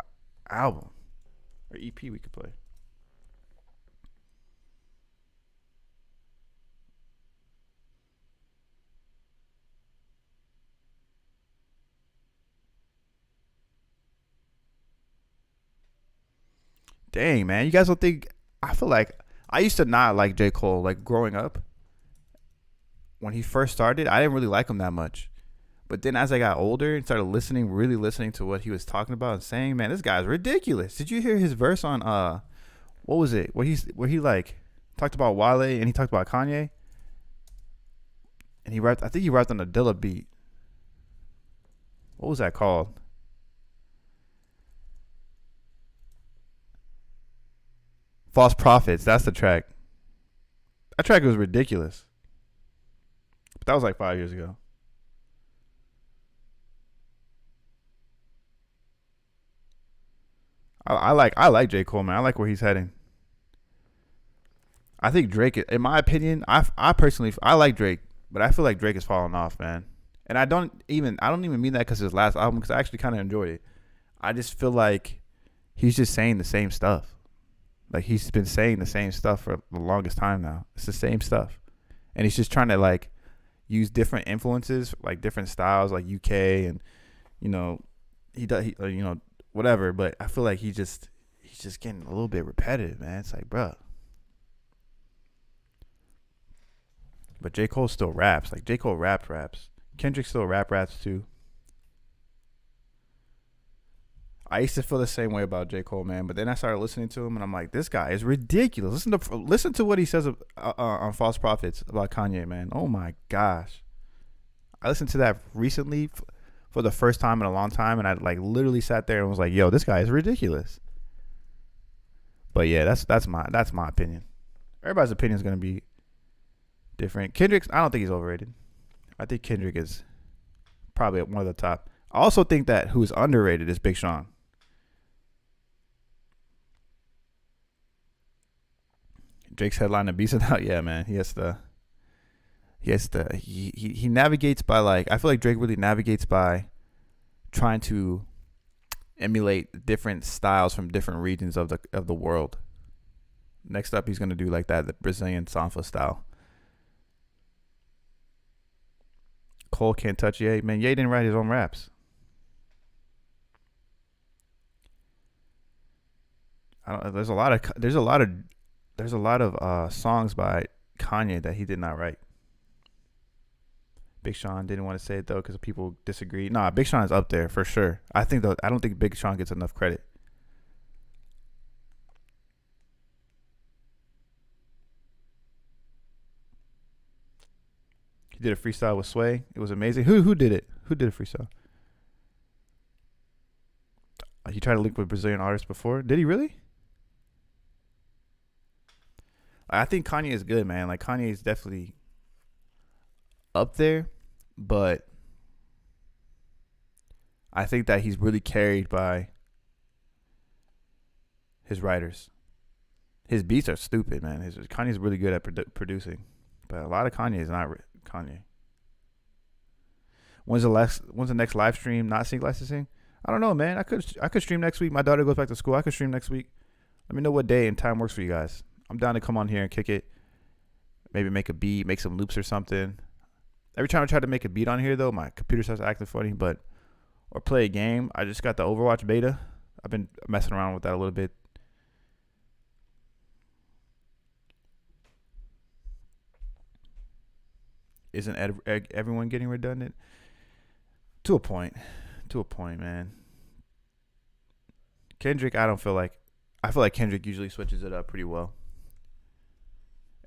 album or EP we could play. Dang, man. You guys don't think... I feel like... I used to not like J. Cole. Like, growing up, when he first started, I didn't really like him that much. But then as I got older and started listening, really listening to what he was talking about and saying, man, this guy's ridiculous. Did you hear his verse on... what was it? Where he like, talked about Wale and he talked about Kanye? And he rapped... I think he rapped on a Dilla beat. What was that called? False Prophets. That's the track. That track was ridiculous. But that was like 5 years ago. I like J. Cole, man. I like where he's heading. I think Drake, in my opinion, I personally like Drake, but I feel like Drake is falling off, man. And I don't even mean that because his last album, because I actually kind of enjoyed it. I just feel like he's just saying the same stuff. Like, he's been saying the same stuff for the longest time now. It's the same stuff. And he's just trying to, like, use different influences, like, different styles, like UK and, you know, he you know, whatever. But I feel like he's just getting a little bit repetitive, man. It's like, bruh. But J. Cole still raps. Like, J. Cole raps. Kendrick still raps, too. I used to feel the same way about J. Cole, man, but then I started listening to him, and I'm like, this guy is ridiculous. Listen to what he says on False Prophets about Kanye, man. Oh my gosh, I listened to that recently for the first time in a long time, and I like literally sat there and was like, yo, this guy is ridiculous. But yeah, that's my opinion. Everybody's opinion is gonna be different. Kendrick's, I don't think he's overrated. I think Kendrick is probably one of the top. I also think that who's underrated is Big Sean. Drake's headline and beats it out. Yeah, man. He navigates by, like, I feel like Drake really navigates by trying to emulate different styles from different regions of the world. Next up, he's gonna do like that, the Brazilian samba style. Cole can't touch Ye. Man, Ye didn't write his own raps. There's a lot of songs by Kanye that he did not write. Big Sean didn't want to say it though because people disagree. Nah, Big Sean is up there for sure. I don't think Big Sean gets enough credit. He did a freestyle with Sway. It was amazing. Who did it? Who did a freestyle? He tried to link with Brazilian artists before. Did he really? I think Kanye is good, man. Like, Kanye is definitely up there, but I think that he's really carried by his writers. His beats are stupid, man. Kanye's really good at producing, but a lot of Kanye is not Kanye. When's the next live stream? Not sync licensing? I don't know, man. I could stream next week. My daughter goes back to school. I could stream next week. Let me know what day and time works for you guys. I'm down to come on here and kick it. Maybe make a beat, make some loops or something. Every time I try to make a beat on here, though, my computer starts acting funny. Or play a game. I just got the Overwatch beta. I've been messing around with that a little bit. Isn't everyone getting redundant? To a point, man. Kendrick, I feel like Kendrick usually switches it up pretty well.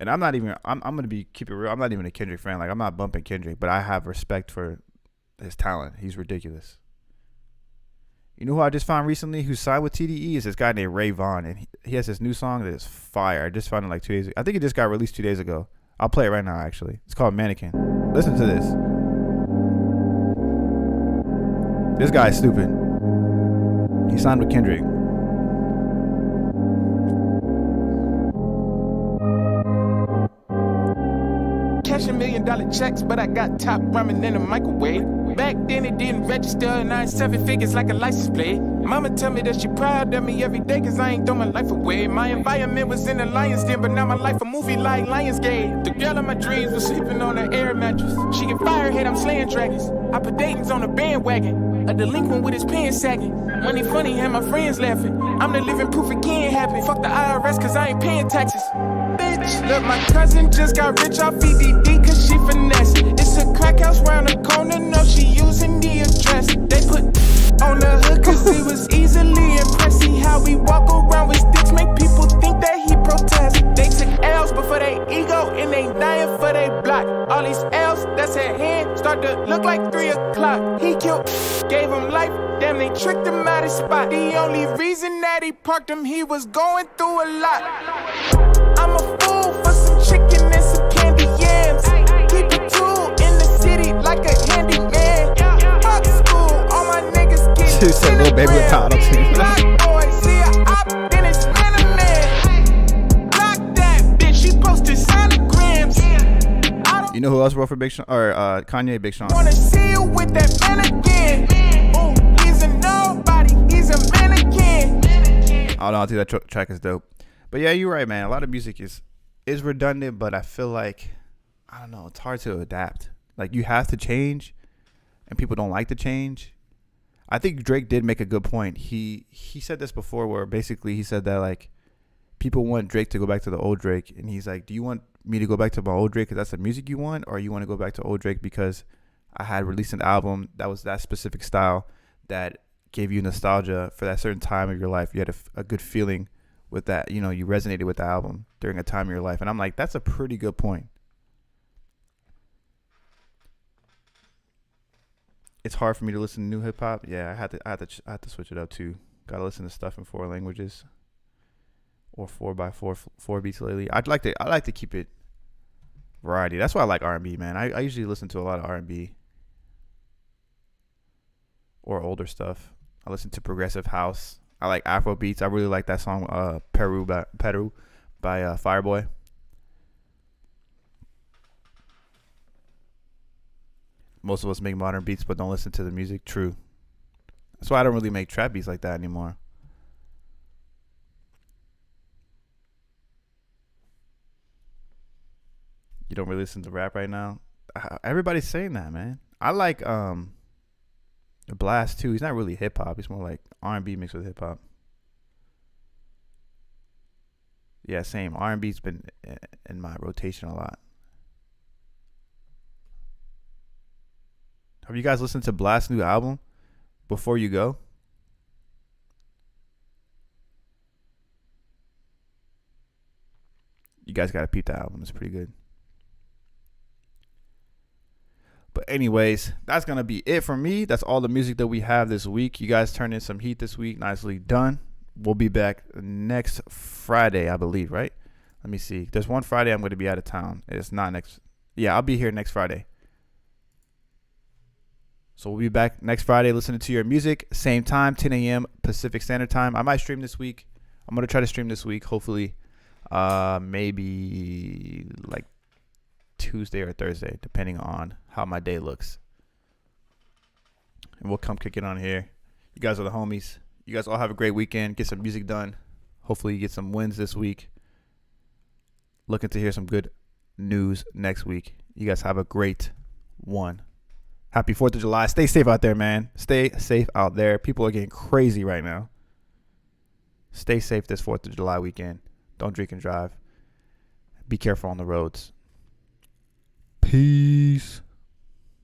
And I'm not even. I'm gonna keep it real. I'm not even a Kendrick fan. Like I'm not bumping Kendrick, but I have respect for his talent. He's ridiculous. You know who I just found recently who signed with TDE is this guy named Ray Vaughn, and he has this new song that is fire. I just found it like 2 days ago. I think it just got released 2 days ago. I'll play it right now, actually. It's called Mannequin. Listen to this. This guy is stupid. He signed with Kendrick. Cashing $1 million checks, but I got top ramen in a microwave. Back then it didn't register, and I ain't 7 figures like a license plate. Mama tell me that she proud of me every day, cause I ain't throw my life away. My environment was in the lion's den, but now my life a movie like Lionsgate. The girl of my dreams was sleeping on an air mattress. She get firehead, I'm slaying dragons. I put Dayton's on the bandwagon. A delinquent with his pants sagging. Money funny, and my friends laughing. I'm the living proof it can't happen. Fuck the IRS, cause I ain't paying taxes. Bitch, look, my cousin just got rich off EDD, cause she finesse. It's a crack house round the corner, no, she using the address. They put on the hood, cause he was easily impressed. See how we walk around with sticks, make people think that he protest. They took L's before they ego, and they dying for they block. All these L's that's at hand start to look like 3 o'clock. He killed, gave him life, damn, they tricked him out his spot. The only reason that he parked him, he was going through a lot. I'm a fool for some chicken and some candy yams. Keep a tool in the city like a handyman. Fuck school, all my niggas get She said little baby with Black boy, see a op, then it's man. Block that bitch, she posted sonograms. You know who else wrote for Big Sean or Kanye? Big Sean. Wanna see you with that man again. Ooh, he's a nobody, he's a mannequin. I don't know. I think that track is dope. But yeah, you're right, man. A lot of music is redundant, but I feel like, I don't know, it's hard to adapt. Like you have to change, and people don't like to change. I think Drake did make a good point. He said this before, where basically he said that like people want Drake to go back to the old Drake, and he's like, do you want me to go back to my old Drake because that's the music you want, or you want to go back to old Drake because I had released an album that was that specific style that gave you nostalgia for that certain time of your life. You had a good feeling with that, you know, you resonated with the album during a time of your life. And I'm like, that's a pretty good point. It's hard for me to listen to new hip hop. Yeah, I had to switch it up too. Gotta listen to stuff in 4 languages or 4x4 beats lately. I like to keep it variety. That's why I like R&B, man. I usually listen to a lot of R&B or older stuff. I listen to progressive house. I like Afro beats. I really like that song Peru by Fireboy. Most of us make modern beats but don't listen to the music. True. That's why I don't really make trap beats like that anymore. You don't really listen to rap right now? Everybody's saying that, man. I like Blast too. He's not really hip hop. He's more like R&B mixed with hip hop. Yeah, same. R&B's been in my rotation a lot. Have you guys listened to Blast's new album, Before You Go? You guys gotta peep that album. It's pretty good. But anyways, that's going to be it for me. That's all the music that we have this week. You guys turned in some heat this week. Nicely done. We'll be back next Friday, I believe, right? Let me see. There's one Friday I'm going to be out of town. It's not next. Yeah, I'll be here next Friday. So we'll be back next Friday listening to your music. Same time, 10 a.m. Pacific Standard Time. I might stream this week. I'm going to try to stream this week. Hopefully, maybe like Tuesday or Thursday, depending on how my day looks. And we'll come kick it on here. You guys are the homies. You guys all have a great weekend. Get some music done. Hopefully you get some wins this week. Looking to hear some good news next week. You guys have a great one. Happy 4th of July. Stay safe out there, man. Stay safe out there. People are getting crazy right now. Stay safe this 4th of July weekend. Don't drink and drive. Be careful on the roads. Peace.